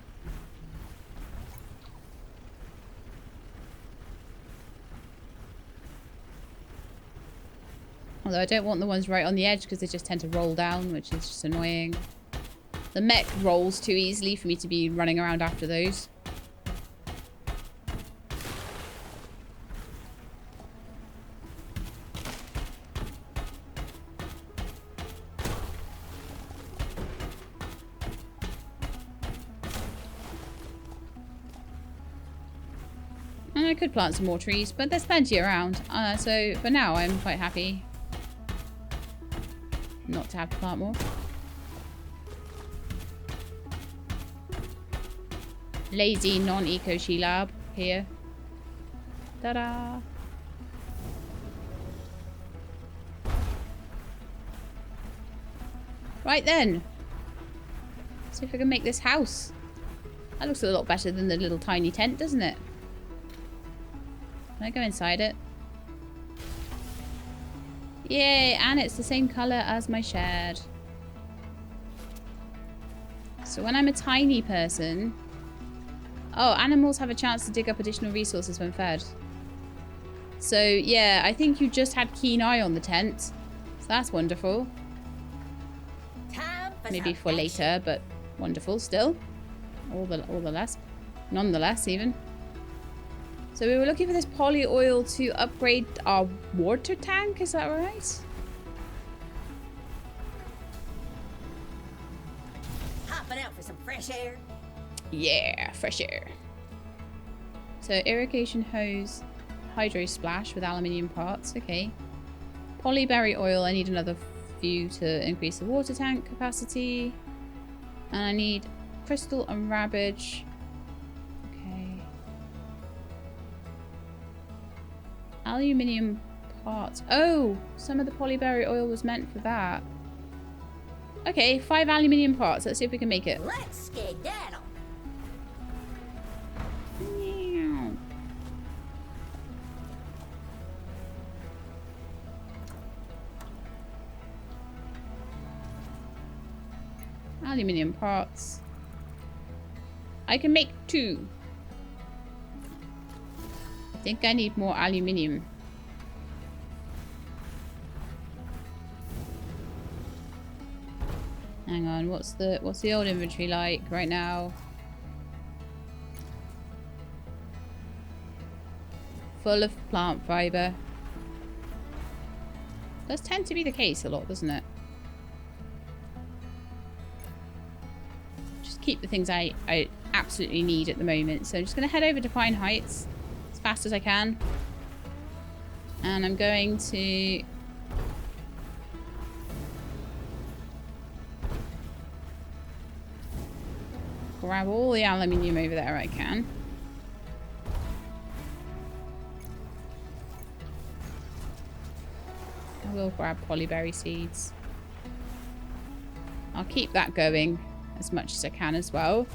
Although I don't want the ones right on the edge because they just tend to roll down, which is just annoying. The mech rolls too easily for me to be running around after those. And I could plant some more trees, but there's plenty around. So for now, I'm quite happy not to have to plant more. Lazy non-eco She-Lab here. Ta-da! Right then. See if I can make this house. That looks a lot better than the little tiny tent, doesn't it? Can I go inside it? Yay, and it's the same colour as my shed. So when I'm a tiny person... Oh, animals have a chance to dig up additional resources when fed. So, yeah, I think you just had keen eye on the tent. So that's wonderful. Maybe for later, but wonderful still. All the less. Nonetheless, even. So we were looking for this poly oil to upgrade our water tank, is that right? Hopping out for some fresh air. Yeah, fresh air. So irrigation hose, hydro splash with aluminium parts, okay. Polyberry oil, I need another few to increase the water tank capacity. And I need crystal and rabbage. Okay. Aluminium parts. Oh, some of the polyberry oil was meant for that. Okay, 5 aluminium parts. Let's see if we can make it. Let's skedaddle. Meow. Aluminium parts. I can make 2. I think I need more aluminium. Hang on, what's the old inventory like right now? Full of plant fiber. Does tend to be the case a lot, doesn't it? Just keep the things I absolutely need at the moment. So I'm just going to head over to Pine Heights as fast as I can. And I'm going to... grab all the aluminium over there I can. I will grab polyberry seeds. I'll keep that going as much as I can as well.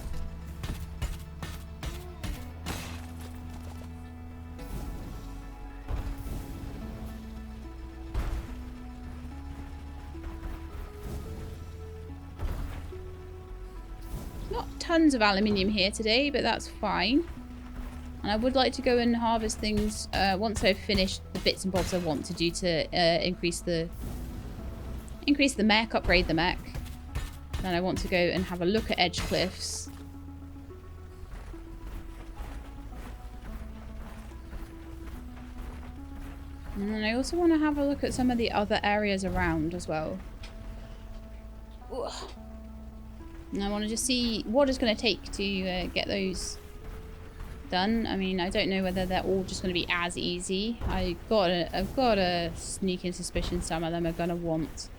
Tons of aluminium here today, but that's fine. And I would like to go and harvest things once I've finished the bits and bobs I want to do to increase the mech, upgrade the mech. Then I want to go and have a look at Edge Cliffs. And I also want to have a look at some of the other areas around as well. Ugh. And I want to just see what it's going to take to get those done. I mean, I don't know whether they're all just going to be as easy. I've got a sneaking suspicion some of them are going to want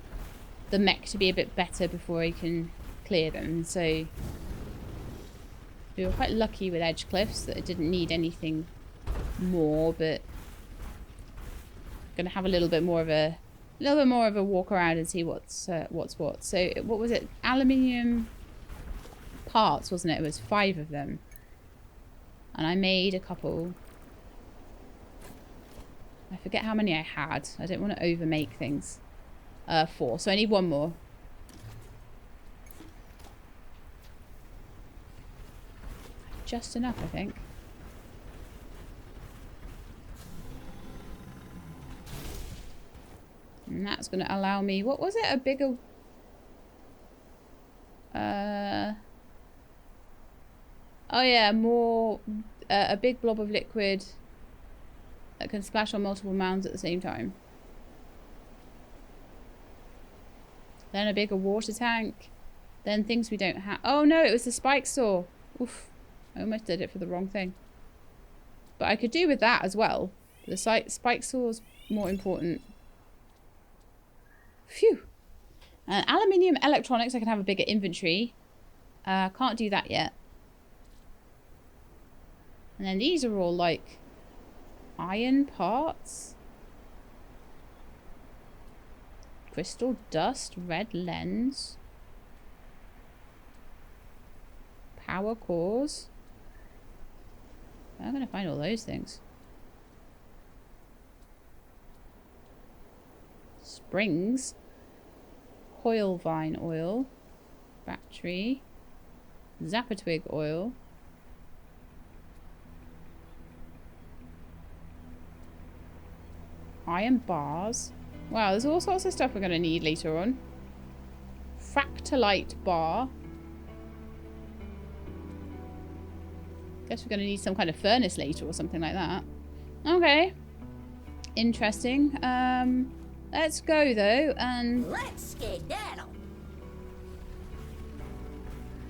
the mech to be a bit better before I can clear them. So we were quite lucky with Edge Cliffs that it didn't need anything more, but going to have a little bit more of a walk around and see what's what. So what was it? Aluminium parts, wasn't it? It was 5 of them. And I made a couple. I forget how many I had. I don't want to overmake things. 4. So I need 1 more. Just enough, I think. And that's going to allow me... What was it? A bigger... Oh yeah, more... a big blob of liquid that can splash on multiple mounds at the same time. Then a bigger water tank. Then things we don't have... Oh no, it was the spike saw. Oof. I almost did it for the wrong thing. But I could do with that as well. The spike saw is more important. Phew. And aluminium electronics, I can have a bigger inventory. Can't do that yet. And then these are all like iron parts. Crystal dust, red lens. Power cores. I'm going to find all those things. Springs. Coil vine oil. Battery. Zappa twig oil. Iron bars. Wow, there's all sorts of stuff we're going to need later on. Fractalite bar. Guess we're going to need some kind of furnace later or something like that. Okay. Interesting. Let's go though, and... Let's skedaddle.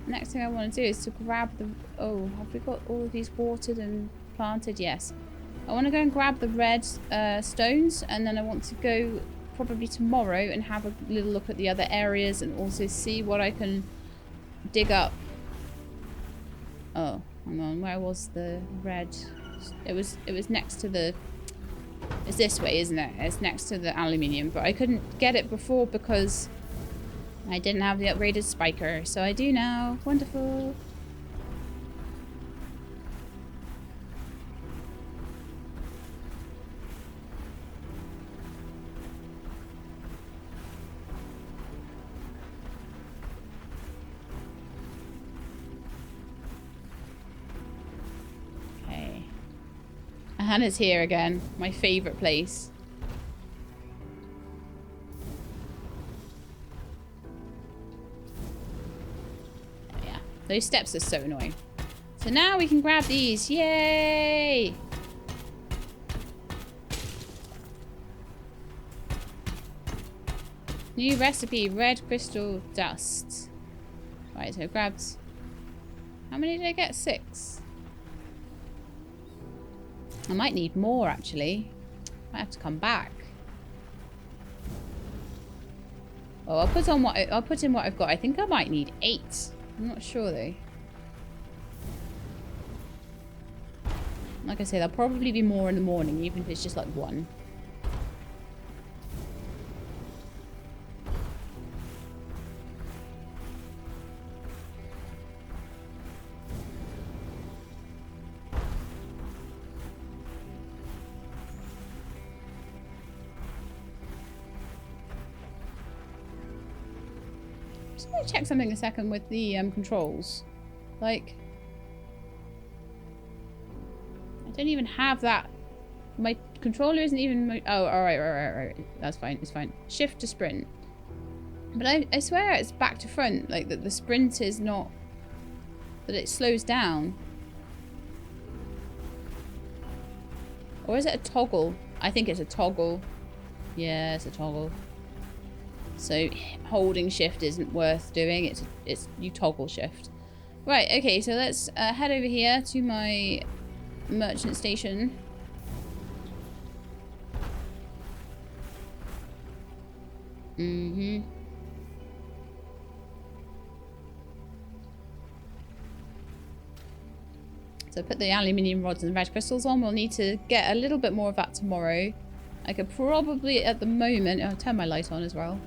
Next thing I want to do is to grab the... Oh, have we got all of these watered and planted? Yes. I want to go and grab the red stones, and then I want to go probably tomorrow and have a little look at the other areas and also see what I can dig up. Oh, hang on. Where was the red? It was next to the It's this way, isn't it? It's next to the aluminium, but I couldn't get it before because I didn't have the upgraded spiker, so I do now. Wonderful. Hannah's here again. My favourite place. Oh, yeah. Those steps are so annoying. So now we can grab these. Yay! New recipe. Red crystal dust. Right, so I grabbed... How many did I get? 6. I might need more, actually. Might have to come back. Oh, I'll put in what I've got. I think I might need 8. I'm not sure though. Like I say, there'll probably be more in the morning, even if it's just like 1. Check something a second with the controls. Like, I don't even have that. My controller isn't even... Oh, alright. That's fine. It's fine. Shift to sprint. But I swear it's back to front. Like, that the sprint is not... That it slows down. Or is it a toggle? I think it's a toggle. Yeah, it's a toggle. So holding shift isn't worth doing. It's you toggle shift. Right, okay, so let's head over here to my merchant station. So put the aluminium rods and the red crystals on. We'll need to get a little bit more of that tomorrow. I could probably, at the moment... I'll turn my light on as well.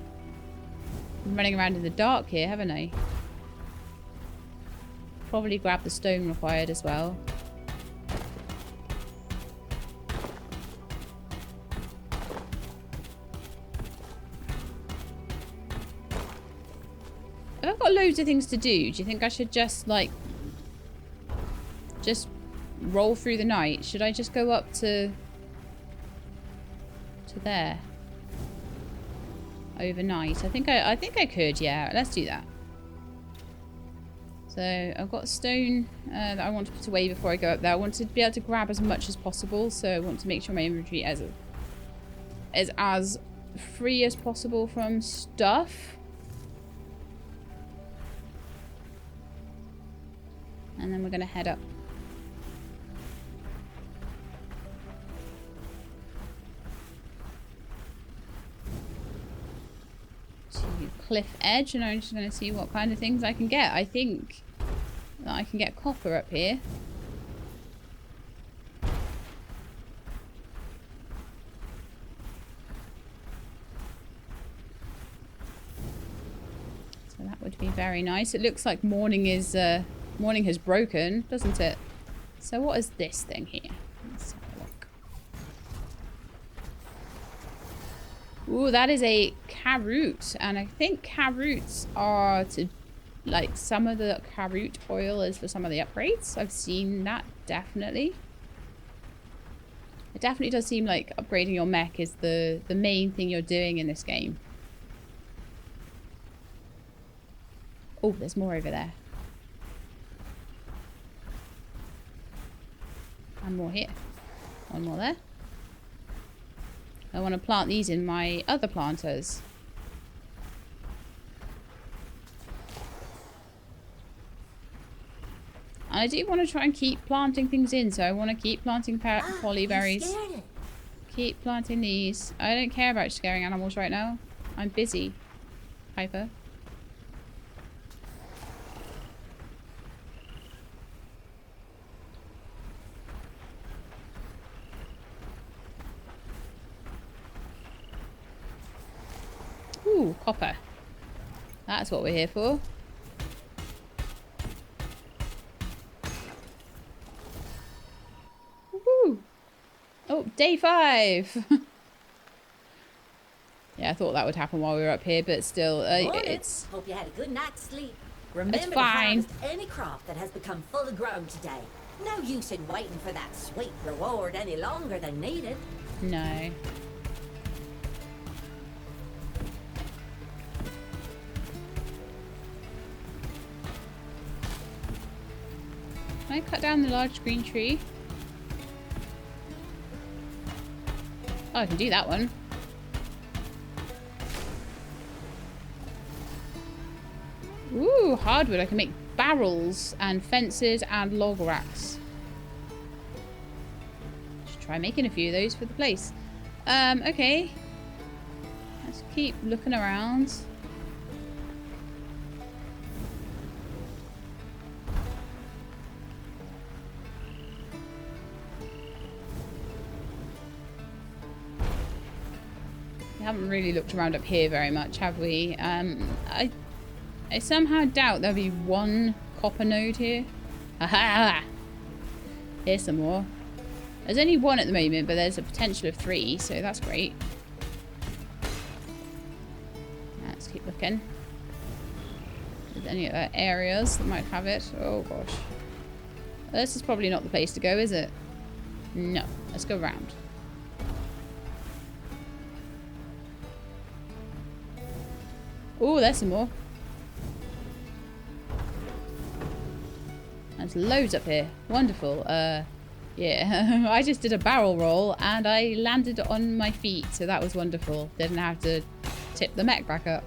I'm running around in the dark here, haven't I? Probably grab the stone required as well. I've got loads of things to do. Do you think I should just, like... just roll through the night? Should I just go up to there overnight? I think I could. Yeah, let's do that. So I've got stone that I want to put away before I go up there. I want to be able to grab as much as possible, so I want to make sure my inventory is as free as possible from stuff. And then we're going to head up. To cliff edge, and I'm just going to see what kind of things I can get. I think that I can get copper up here. So that would be very nice. It looks like morning is morning has broken, doesn't it? So what is this thing here? Let's have a look. Ooh, that is a carrot, and I think carrots are to, like, some of the carrot oil is for some of the upgrades. I've seen that, definitely. It definitely does seem like upgrading your mech is the main thing you're doing in this game. Oh, there's more over there. And more here. One more there. I want to plant these in my other planters. And I do want to try and keep planting things in, so I want to keep planting polyberries. Keep planting these. I don't care about scaring animals right now. I'm busy, Piper. Ooh, copper. That's what we're here for. Woohoo! Oh, day 5! Yeah, I thought that would happen while we were up here, but still, it's... Hope you had a good night's sleep. Remember to fine. harvest any crop that has become fully grown today. No use in waiting for that sweet reward any longer than needed. No. Can I cut down the large green tree? Oh, I can do that one. Ooh, hardwood. I can make barrels and fences and log racks. Should try making a few of those for the place. Okay. Let's keep looking around. We haven't really looked around up here very much, have we? I somehow doubt there'll be one copper node here. Aha! Here's some more. There's only one at the moment, but there's a potential of 3, so that's great. Let's keep looking. Is there any other areas that might have it? Oh gosh. This is probably not the place to go, is it? No. Let's go around. Oh, there's some more. There's loads up here. Wonderful. Yeah. I just did a barrel roll and I landed on my feet, so that was wonderful. Didn't have to tip the mech back up.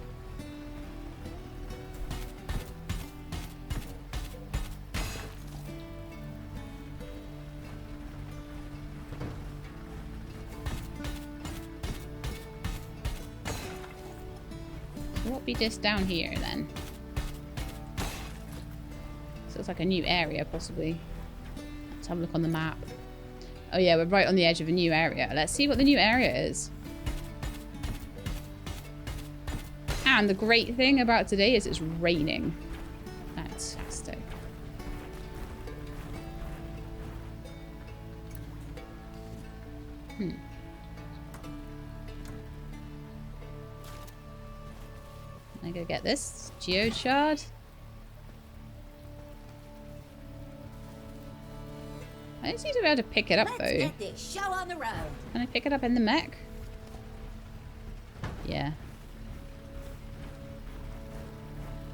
So what be just down here then? So it's like a new area, possibly. Let's have a look on the map. Oh yeah, we're right on the edge of a new area. Let's see what the new area is. And the great thing about today is it's raining. Fantastic. I go get this geode shard. I don't seem to be able to pick it up though. Let's get this show on the road. Can I pick it up in the mech? Yeah.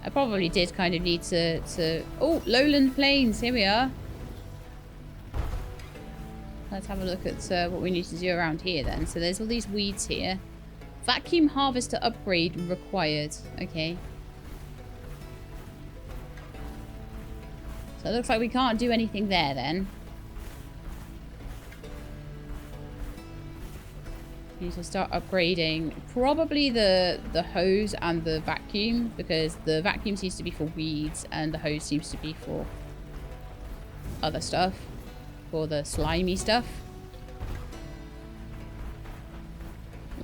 I probably did kind of need to... Oh, lowland plains. Here we are. Let's have a look at what we need to do around here then. So there's all these weeds here. Vacuum harvester upgrade required. Okay. So it looks like we can't do anything there then. Need to start upgrading probably the hose and the vacuum, because the vacuum seems to be for weeds and the hose seems to be for other stuff, for the slimy stuff.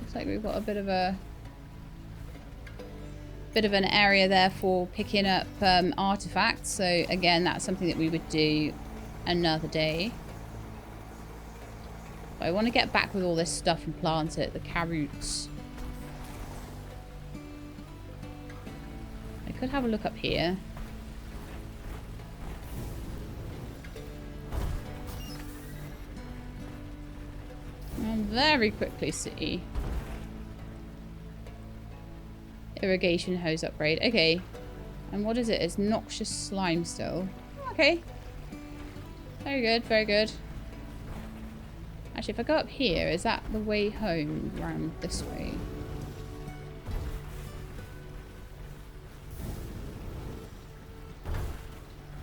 Looks like we've got a bit of an area there for picking up artifacts, so again that's something that we would do another day. I want to get back with all this stuff and plant it, the carrots. I could have a look up here. I'll very quickly see. Irrigation hose upgrade. Okay. And what is it? It's noxious slime still. Okay. Very good, very good. Actually, if I go up here, is that the way home round this way?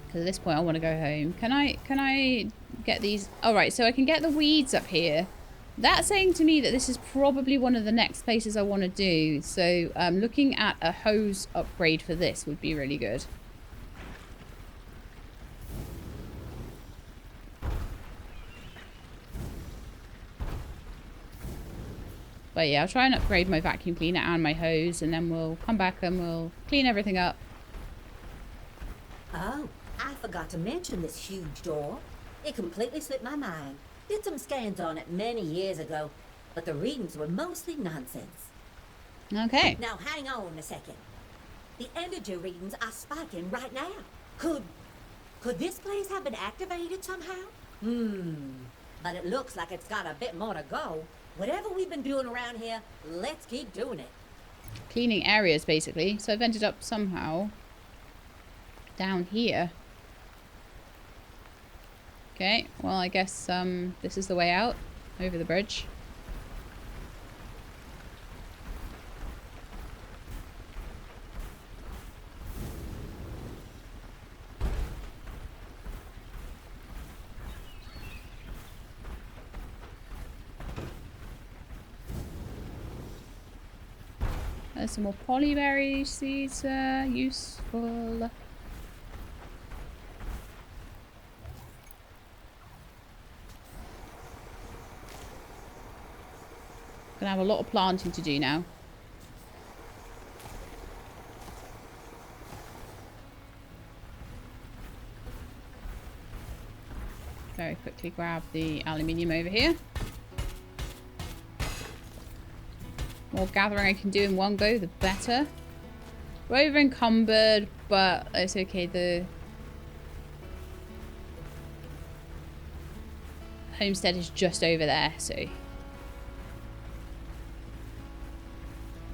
Because at this point, I want to go home. Can I get these? Oh, right. So I can get the weeds up here. That's saying to me that this is probably one of the next places I want to do. So looking at a hose upgrade for this would be really good. But yeah, I'll try and upgrade my vacuum cleaner and my hose, and then we'll come back and we'll clean everything up. Oh, I forgot to mention this huge door. It completely slipped my mind. Did some scans on it many years ago, but the readings were mostly nonsense. Okay. Now hang on a second. The energy readings are spiking right now. Could this place have been activated somehow? But it looks like it's got a bit more to go. Whatever we've been doing around here, let's keep doing it. Cleaning areas, basically. So I've ended up somehow down here. Okay, well, I guess this is the way out over the bridge. There's some more polyberry seeds, useful. Gonna have a lot of planting to do now. Very quickly grab the aluminium over here. More gathering I can do in one go, the better. We're over encumbered, but it's okay. The homestead is just over there, so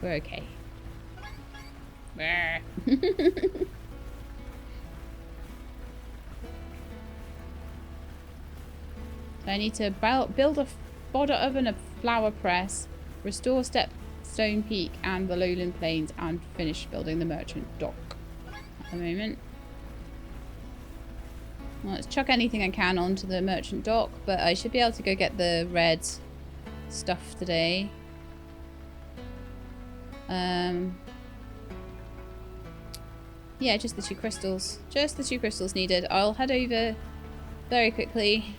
we're okay. So I need to build a fodder oven, a flour press, restore Stone Peak and the lowland plains, and finish building the merchant dock at the moment. Well, let's chuck anything I can onto the merchant dock, but I should be able to go get the red stuff today. Yeah, just the 2 crystals. Just the 2 crystals needed. I'll head over very quickly.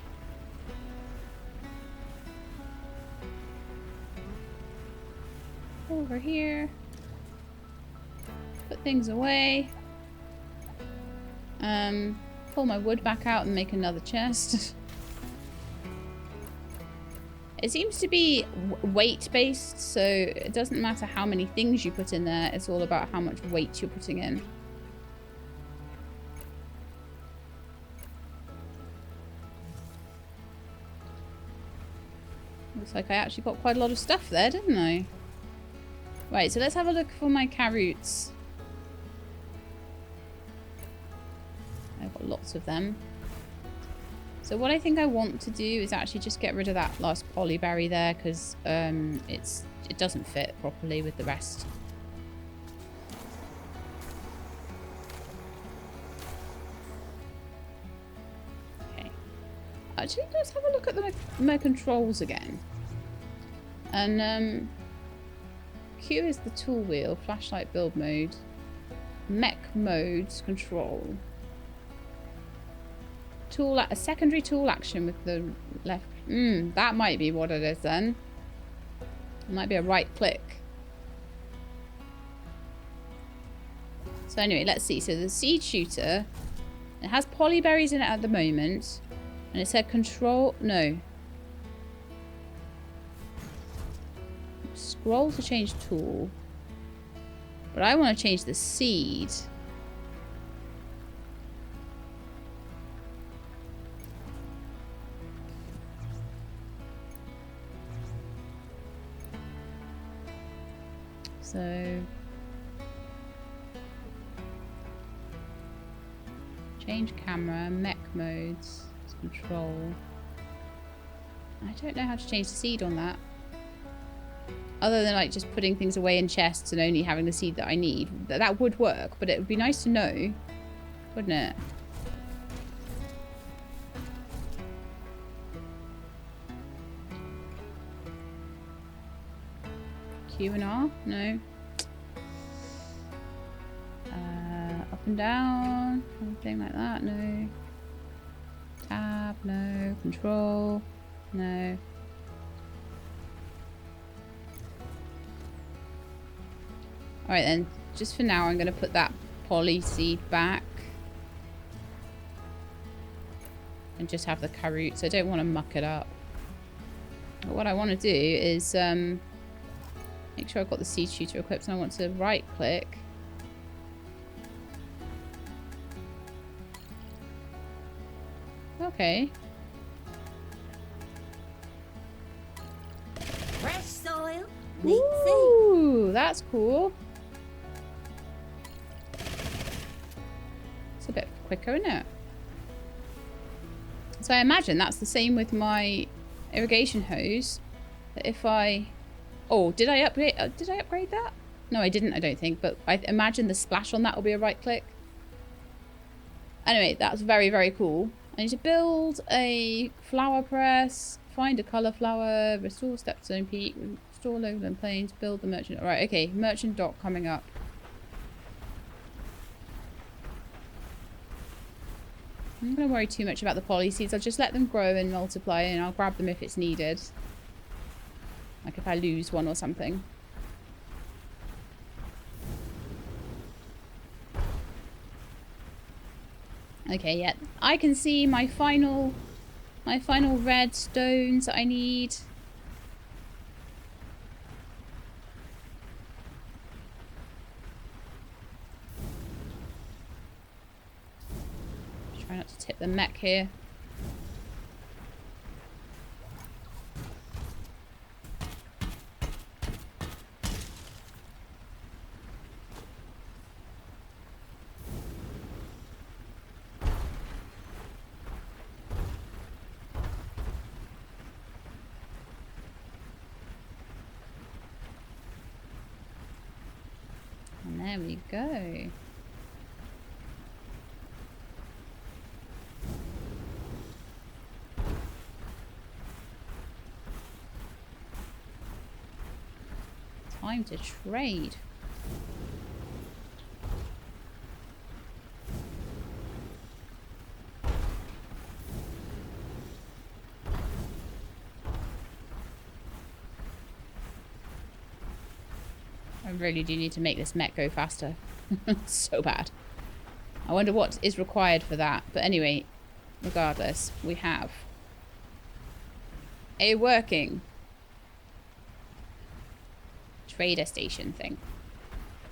Over here. Put things away. Pull my wood back out and make another chest. It seems to be weight based, so it doesn't matter how many things you put in there, it's all about how much weight you're putting in. Looks like I actually got quite a lot of stuff there, didn't I? Right, so let's have a look for my carrots. I've got lots of them. So what I think I want to do is actually just get rid of that last polyberry there, because it doesn't fit properly with the rest. Okay. Actually, let's have a look at my controls again. And Q is the tool wheel, flashlight build mode, mech modes, control. A secondary tool action with the left. That might be what it is then. It might be a right click. So anyway, let's see. So the seed shooter, it has polyberries in it at the moment, and it said control. No. Scroll to change tool. But I want to change the seed. So change camera, mech modes, control. I don't know how to change the seed on that. Other than like just putting things away in chests and only having the seed that I need. That would work, but it would be nice to know, wouldn't it? Q and R? No. Up and down? Anything like that? No. Tab? No. Control? No. Alright then, just for now I'm going to put that poly seed back. And just have the carrots. I don't want to muck it up. But what I want to do is make sure I've got the seed shooter equipped, and I want to right click. Okay. Fresh soil, neat seed. Ooh, that's cool. It's a bit quicker, isn't it? So I imagine that's the same with my irrigation hose. That if I... Oh, did I upgrade that? No, I didn't, I don't think. But I imagine the splash on that will be a right click. Anyway, that's very, very cool. I need to build a flower press, find a colour flower, restore stepstone peak, restore lowland plains, build the merchant... Right, okay, merchant dock coming up. I'm not going to worry too much about the poly seeds. I'll just let them grow and multiply, and I'll grab them if it's needed. Like if I lose one or something. Okay, yeah. I can see my final red stones that I need. Try not to tip the mech here. And there we go. Time to trade. I really do need to make this mech go faster. So bad. I wonder what is required for that. But anyway, regardless, we have a working trader station thing.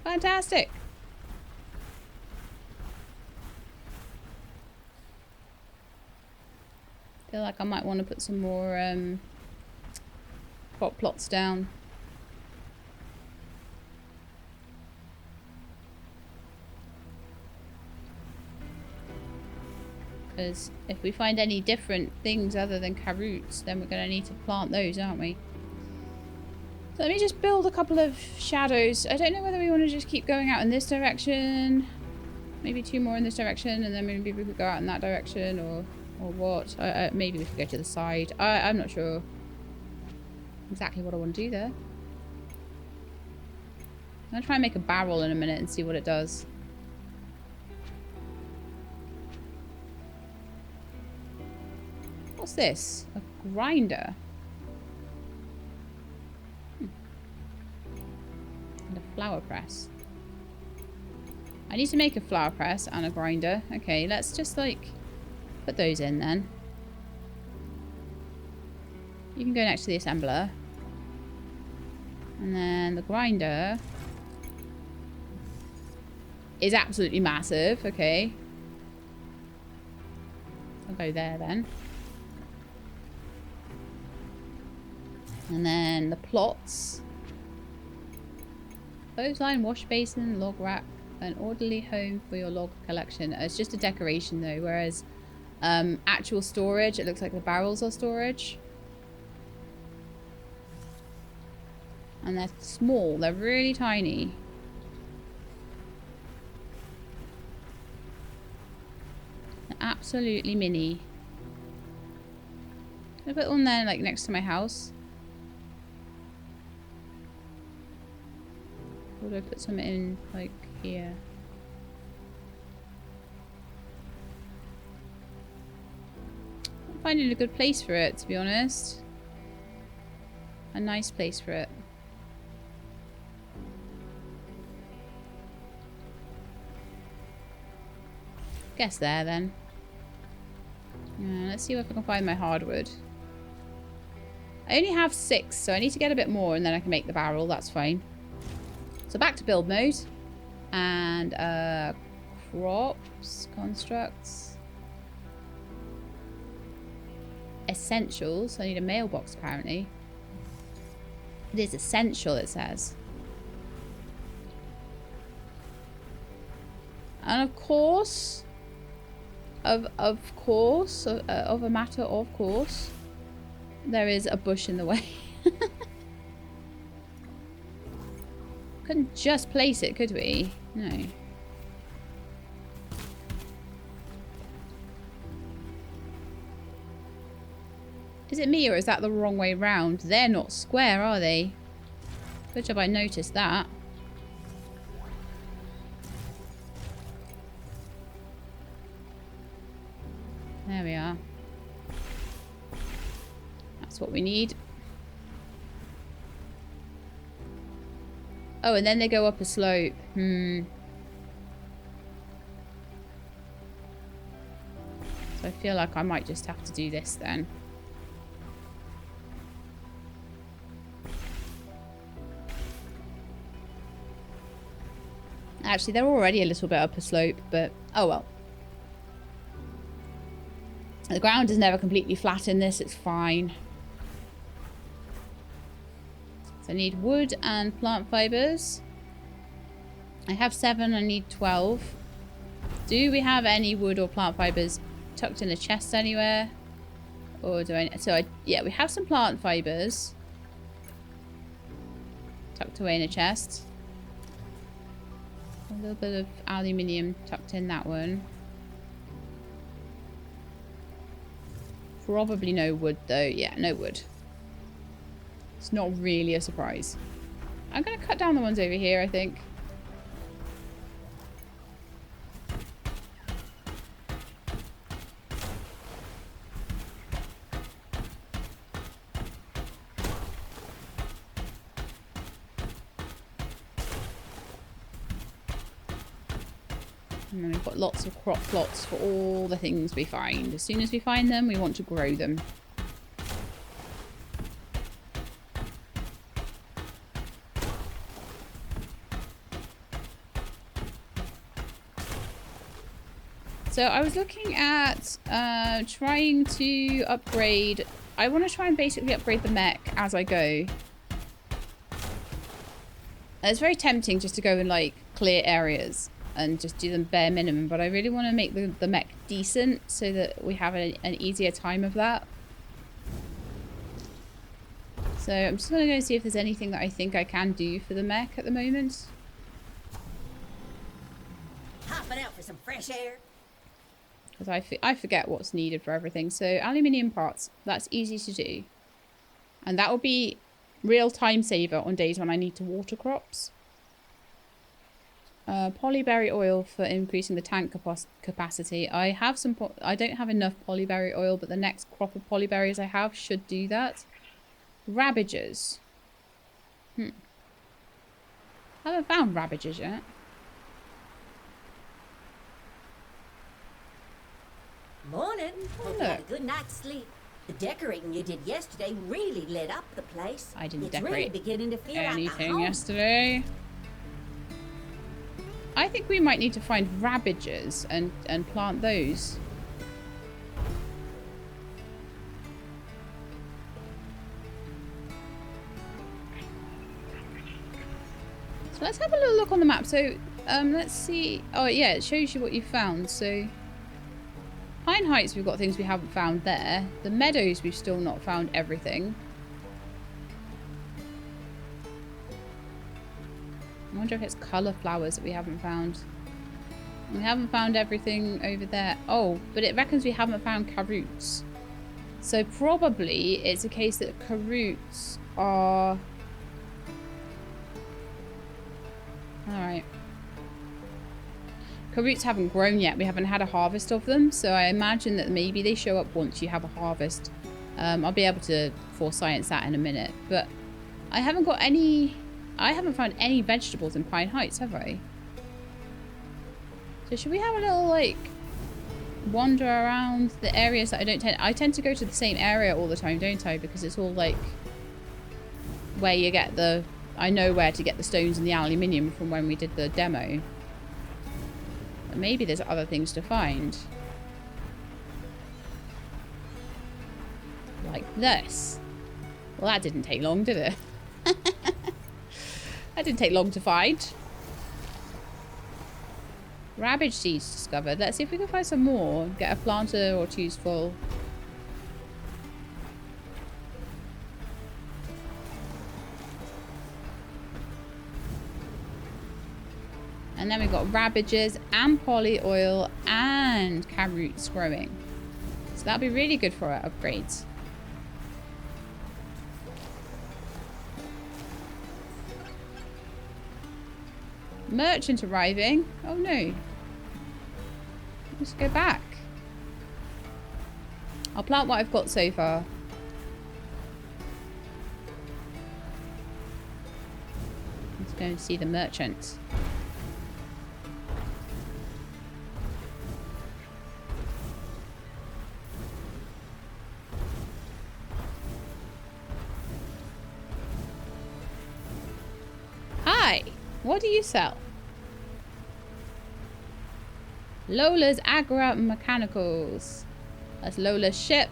Fantastic. Feel like I might want to put some more crop plots down. Because if we find any different things other than carrots, then we're going to need to plant those, aren't we? So let me just build a couple of shadows. I don't know whether we want to just keep going out in this direction. Maybe two more in this direction, and then maybe we could go out in that direction, or what. Maybe we could go to the side. I'm not sure exactly what I want to do there. I'm going to try and make a barrel in a minute and see what it does. What's this? A grinder. And a flower press. I need to make a flower press and a grinder. Okay, let's just like put those in then. You can go next to the assembler. And then the grinder is absolutely massive. Okay. I'll go there then. And then the plots. Clothesline, wash basin, log rack, an orderly home for your log collection. It's just a decoration though, whereas actual storage, it looks like the barrels are storage. And they're small, they're really tiny. They're absolutely mini. I'll put one there like next to my house. Or do I put some in, like, here? I'm finding a good place for it, to be honest. A nice place for it. Guess there then. Let's see if I can find my hardwood. I only have 6, so I need to get a bit more and then I can make the barrel. That's fine. So back to build mode. And crops, constructs. Essentials. I need a mailbox apparently. It is essential, it says. And of course, of a matter of course, there is a bush in the way. Couldn't just place it, could we? No. Is it me or is that the wrong way round? They're not square, are they? Good job I noticed that. There we are. That's what we need. Oh, and then they go up a slope. So I feel like I might just have to do this then. Actually, they're already a little bit up a slope, but oh well. The ground is never completely flat in this, it's fine. So I need wood and plant fibers. I have 7, I need 12. Do we have any wood or plant fibers tucked in a chest anywhere? Or do I... yeah, we have some plant fibers tucked away in a chest. A little bit of aluminium tucked in that one. Probably no wood though. Yeah, no wood. It's not really a surprise. I'm going to cut down the ones over here, I think. And then we've got lots of crop plots for all the things we find. As soon as we find them, we want to grow them. So I was looking at trying to upgrade... I want to try and basically upgrade the mech as I go. It's very tempting just to go in like clear areas and just do them bare minimum, but I really want to make the mech decent so that we have an easier time of that. So I'm just going to go see if there's anything that I think I can do for the mech at the moment. Hopping out for some fresh air. Because I forget what's needed for everything. So aluminium parts, that's easy to do. And that will be real time saver on days when I need to water crops. Polyberry oil for increasing the tank capacity. I have some... I don't have enough polyberry oil, but the next crop of polyberries I have should do that. Rabbagers. I haven't found rabbagers yet. Morning. Hope you had a good night's sleep. The decorating you did yesterday really lit up the place. I didn't it's decorate really beginning to feel anything like yesterday. I think we might need to find rabbagers and plant those. So let's have a little look on the map. So let's see. Oh yeah, it shows you what you found. So Pine Heights, we've got things we haven't found there. The meadows, we've still not found everything. I wonder if it's colour flowers that we haven't found. We haven't found everything over there. Oh, but it reckons we haven't found carrots. So probably it's a case that carrots are... Alright. Carrots haven't grown yet. We haven't had a harvest of them. So I imagine that maybe they show up once you have a harvest. I'll be able to forescience that in a minute. But I haven't got any... I haven't found any vegetables in Pine Heights, have I? So should we have a little, like, wander around the areas that I tend to go to the same area all the time, don't I? Because it's all like where you get the... I know where to get the stones and the aluminium from when we did the demo. But maybe there's other things to find. Like this. Well, that didn't take long, did it? That didn't take long to find. Rabbage seeds discovered. Let's see if we can find some more. Get a planter or two's full. And then we've got rabbages and poly oil and cab roots growing. So that'll be really good for our upgrades. Merchant arriving. Oh no. Let's go back. I'll plant what I've got so far. Let's go and see the merchant. Hi, what do you sell? Lola's Agra Mechanicals. That's Lola's ship.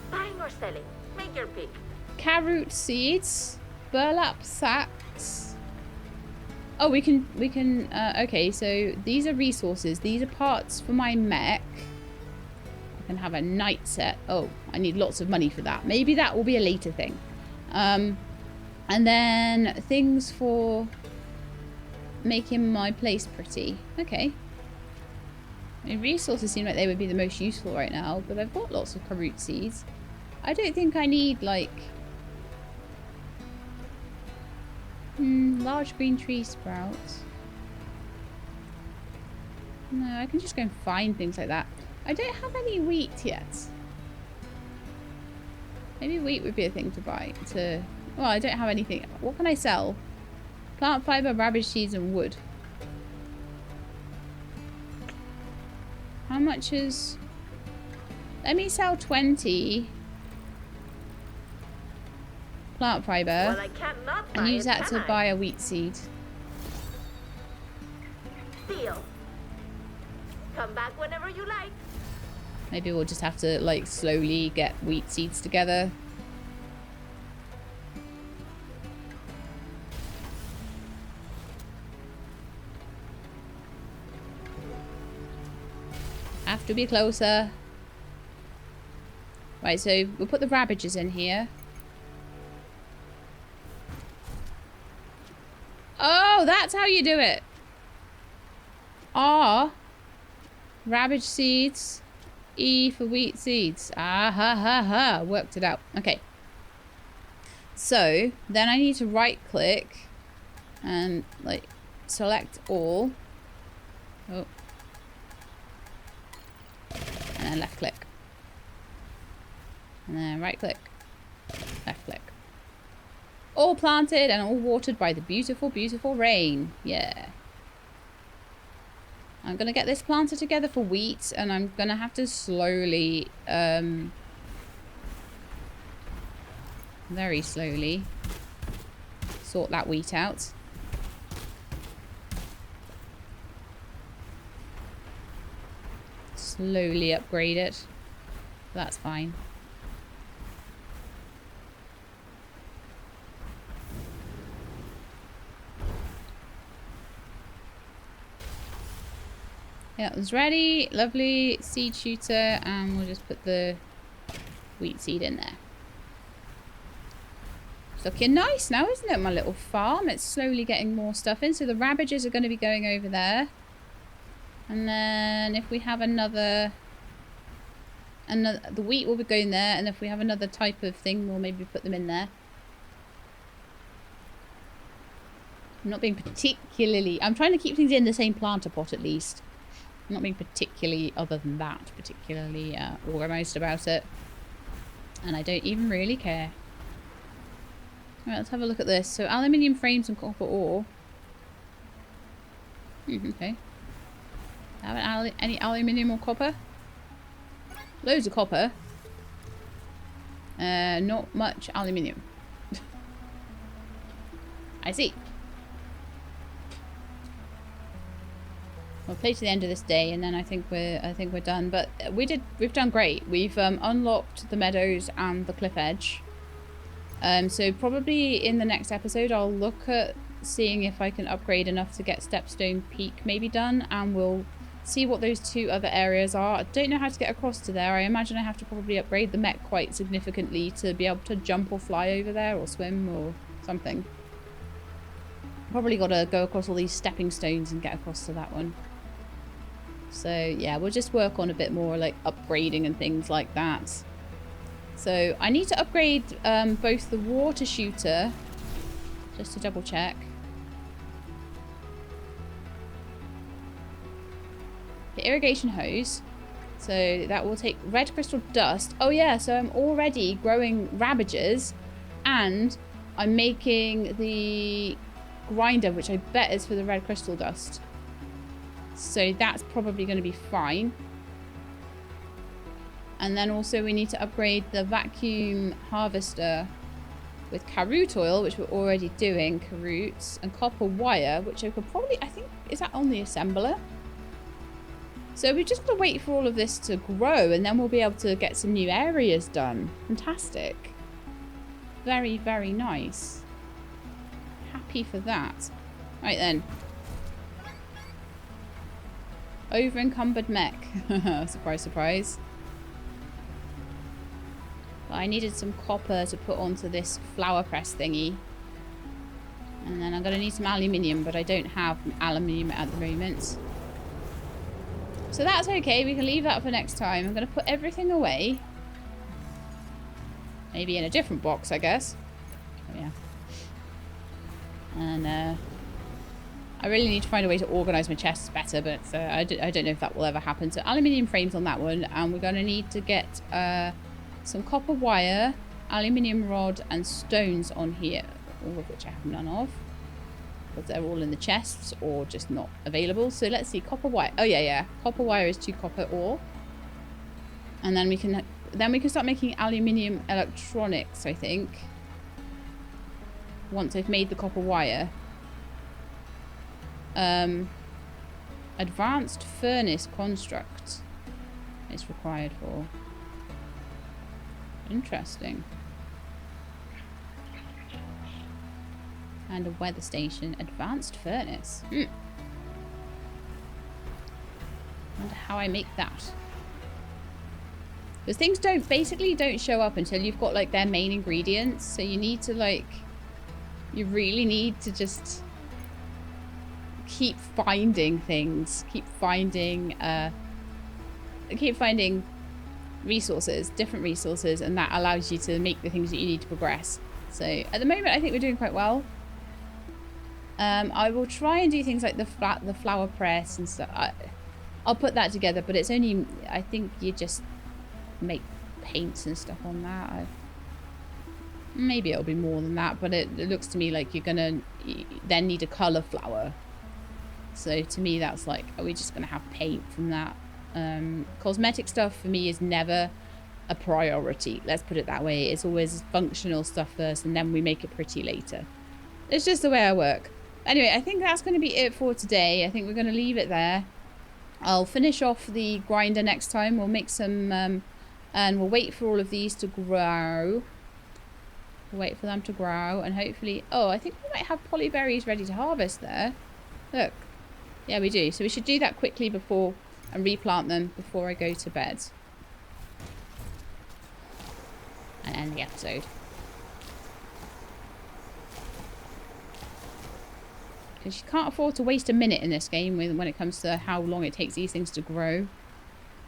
Buying or selling? Make your pick. Carrot seeds. Burlap sacks. Oh, we can, okay, so these are resources. These are parts for my mech. I can have a night set. Oh, I need lots of money for that. Maybe that will be a later thing. And then things for making my place pretty. Okay. I mean, resources seem like they would be the most useful right now, but I've got lots of root seeds. I don't think I need, like... large green tree sprouts. No, I can just go and find things like that. I don't have any wheat yet. Maybe wheat would be a thing to buy. Well, I don't have anything. What can I sell? Plant fiber, rabbage seeds, and wood. How much is... Let me sell 20 plant fiber. Well, I cannot buy and use it, that can to I? buy a wheat seed. Deal. Come back whenever you like. Maybe we'll just have to, like, slowly get wheat seeds together. Have to be closer. Right, so we'll put the rabbages in here. Oh, that's how you do it. R, rabbage seeds. E for wheat seeds. Ah ha ha ha. Worked it out. Okay. So then I need to right click and like select all. Oh. And then left click. And then right click. Left click. All planted and all watered by the beautiful, beautiful rain. Yeah. I'm going to get this planter together for wheat, and I'm going to have to slowly, very slowly, sort that wheat out. Slowly upgrade it. That's fine. Yeah, it was ready. Lovely. Seed shooter. And we'll just put the wheat seed in there. It's looking nice now, isn't it, my little farm? It's slowly getting more stuff in. So the rabbages are going to be going over there. And then if we have another... the wheat will be going there. And if we have another type of thing, we'll maybe put them in there. I'm not being particularly... I'm trying to keep things in the same planter pot at least. I'm not being particularly, other than that, particularly organised about it. And I don't even really care. Right, let's have a look at this. So, aluminium frames and copper ore. Okay. Have any aluminium or copper? Loads of copper. Not much aluminium. I see. We'll play to the end of this day, and then I think we're done. But we've done great. We've unlocked the meadows and the cliff edge. So probably in the next episode, I'll look at seeing if I can upgrade enough to get Stepstone Peak maybe done, and we'll see what those 2 other areas are. I don't know how to get across to there. I imagine I have to probably upgrade the mech quite significantly to be able to jump or fly over there, or swim or something. Probably got to go across all these stepping stones and get across to that one. So yeah, we'll just work on a bit more like upgrading and things like that. So I need to upgrade both the water shooter, just to double check. The irrigation hose. So that will take red crystal dust. Oh yeah, so I'm already growing Ravagers, and I'm making the grinder, which I bet is for the red crystal dust. So that's probably going to be fine. And then also we need to upgrade the vacuum harvester with carrot oil, which we're already doing, carrots, and copper wire, which I could probably, I think, is that on the assembler? So we've just got to wait for all of this to grow, and then we'll be able to get some new areas done. Fantastic. Very, very nice. Happy for that. Right then. Over encumbered mech. Surprise, surprise. But I needed some copper to put onto this flower press thingy. And then I'm going to need some aluminium, but I don't have aluminium at the moment. So that's okay. We can leave that for next time. I'm going to put everything away. Maybe in a different box, I guess. Oh, yeah. And I really need to find a way to organise my chests better, but I don't know if that will ever happen. So aluminium frames on that one, and we're going to need to get some copper wire, aluminium rod, and stones on here, all of which I have none of, because they're all in the chests or just not available. So let's see, copper wire. Oh yeah, copper wire is 2 copper ore, and then we can start making aluminium electronics, I think. Once I've made the copper wire. Advanced furnace construct is required for. Interesting. And a weather station. Advanced furnace. Wonder how I make that. Because things basically don't show up until you've got like their main ingredients. So you need to like, you really need to just keep finding things, keep finding resources, different resources, and that allows you to make the things that you need to progress. So at the moment I think we're doing quite well. I will try and do things like the flower press and stuff. I'll put that together, but it's only, I think you just make paints and stuff on that. Maybe it'll be more than that, but it looks to me like you're gonna then need a colour flower. So to me that's like, are we just gonna have paint from that? Cosmetic stuff for me is never a priority, let's put it that way. It's always functional stuff first, and then we make it pretty later. It's just the way I work. Anyway, I think that's going to be it for today. I think we're going to leave it there. I'll finish off the grinder next time. We'll make some, and we'll wait for all of these to grow. We'll wait for them to grow, and hopefully, oh, I think we might have polyberries ready to harvest there. Look. Yeah, we do. So we should do that quickly before, and replant them before I go to bed. And end the episode. Because you can't afford to waste a minute in this game when it comes to how long it takes these things to grow.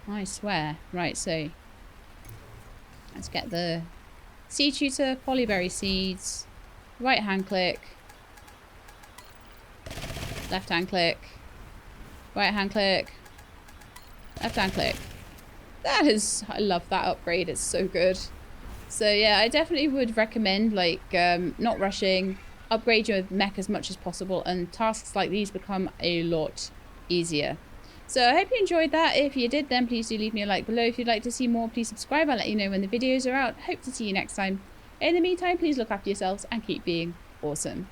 I swear. Right, so let's get the seed shooter, polyberry seeds, right hand click, left hand click, right hand click, left hand click. That is, I love that upgrade, it's so good. So yeah, I definitely would recommend like not rushing. Upgrade your mech as much as possible, and tasks like these become a lot easier. So I hope you enjoyed that. If you did, then please do leave me a like below. If you'd like to see more, please subscribe. I'll let you know when the videos are out. Hope to see you next time. In the meantime, please look after yourselves and keep being awesome.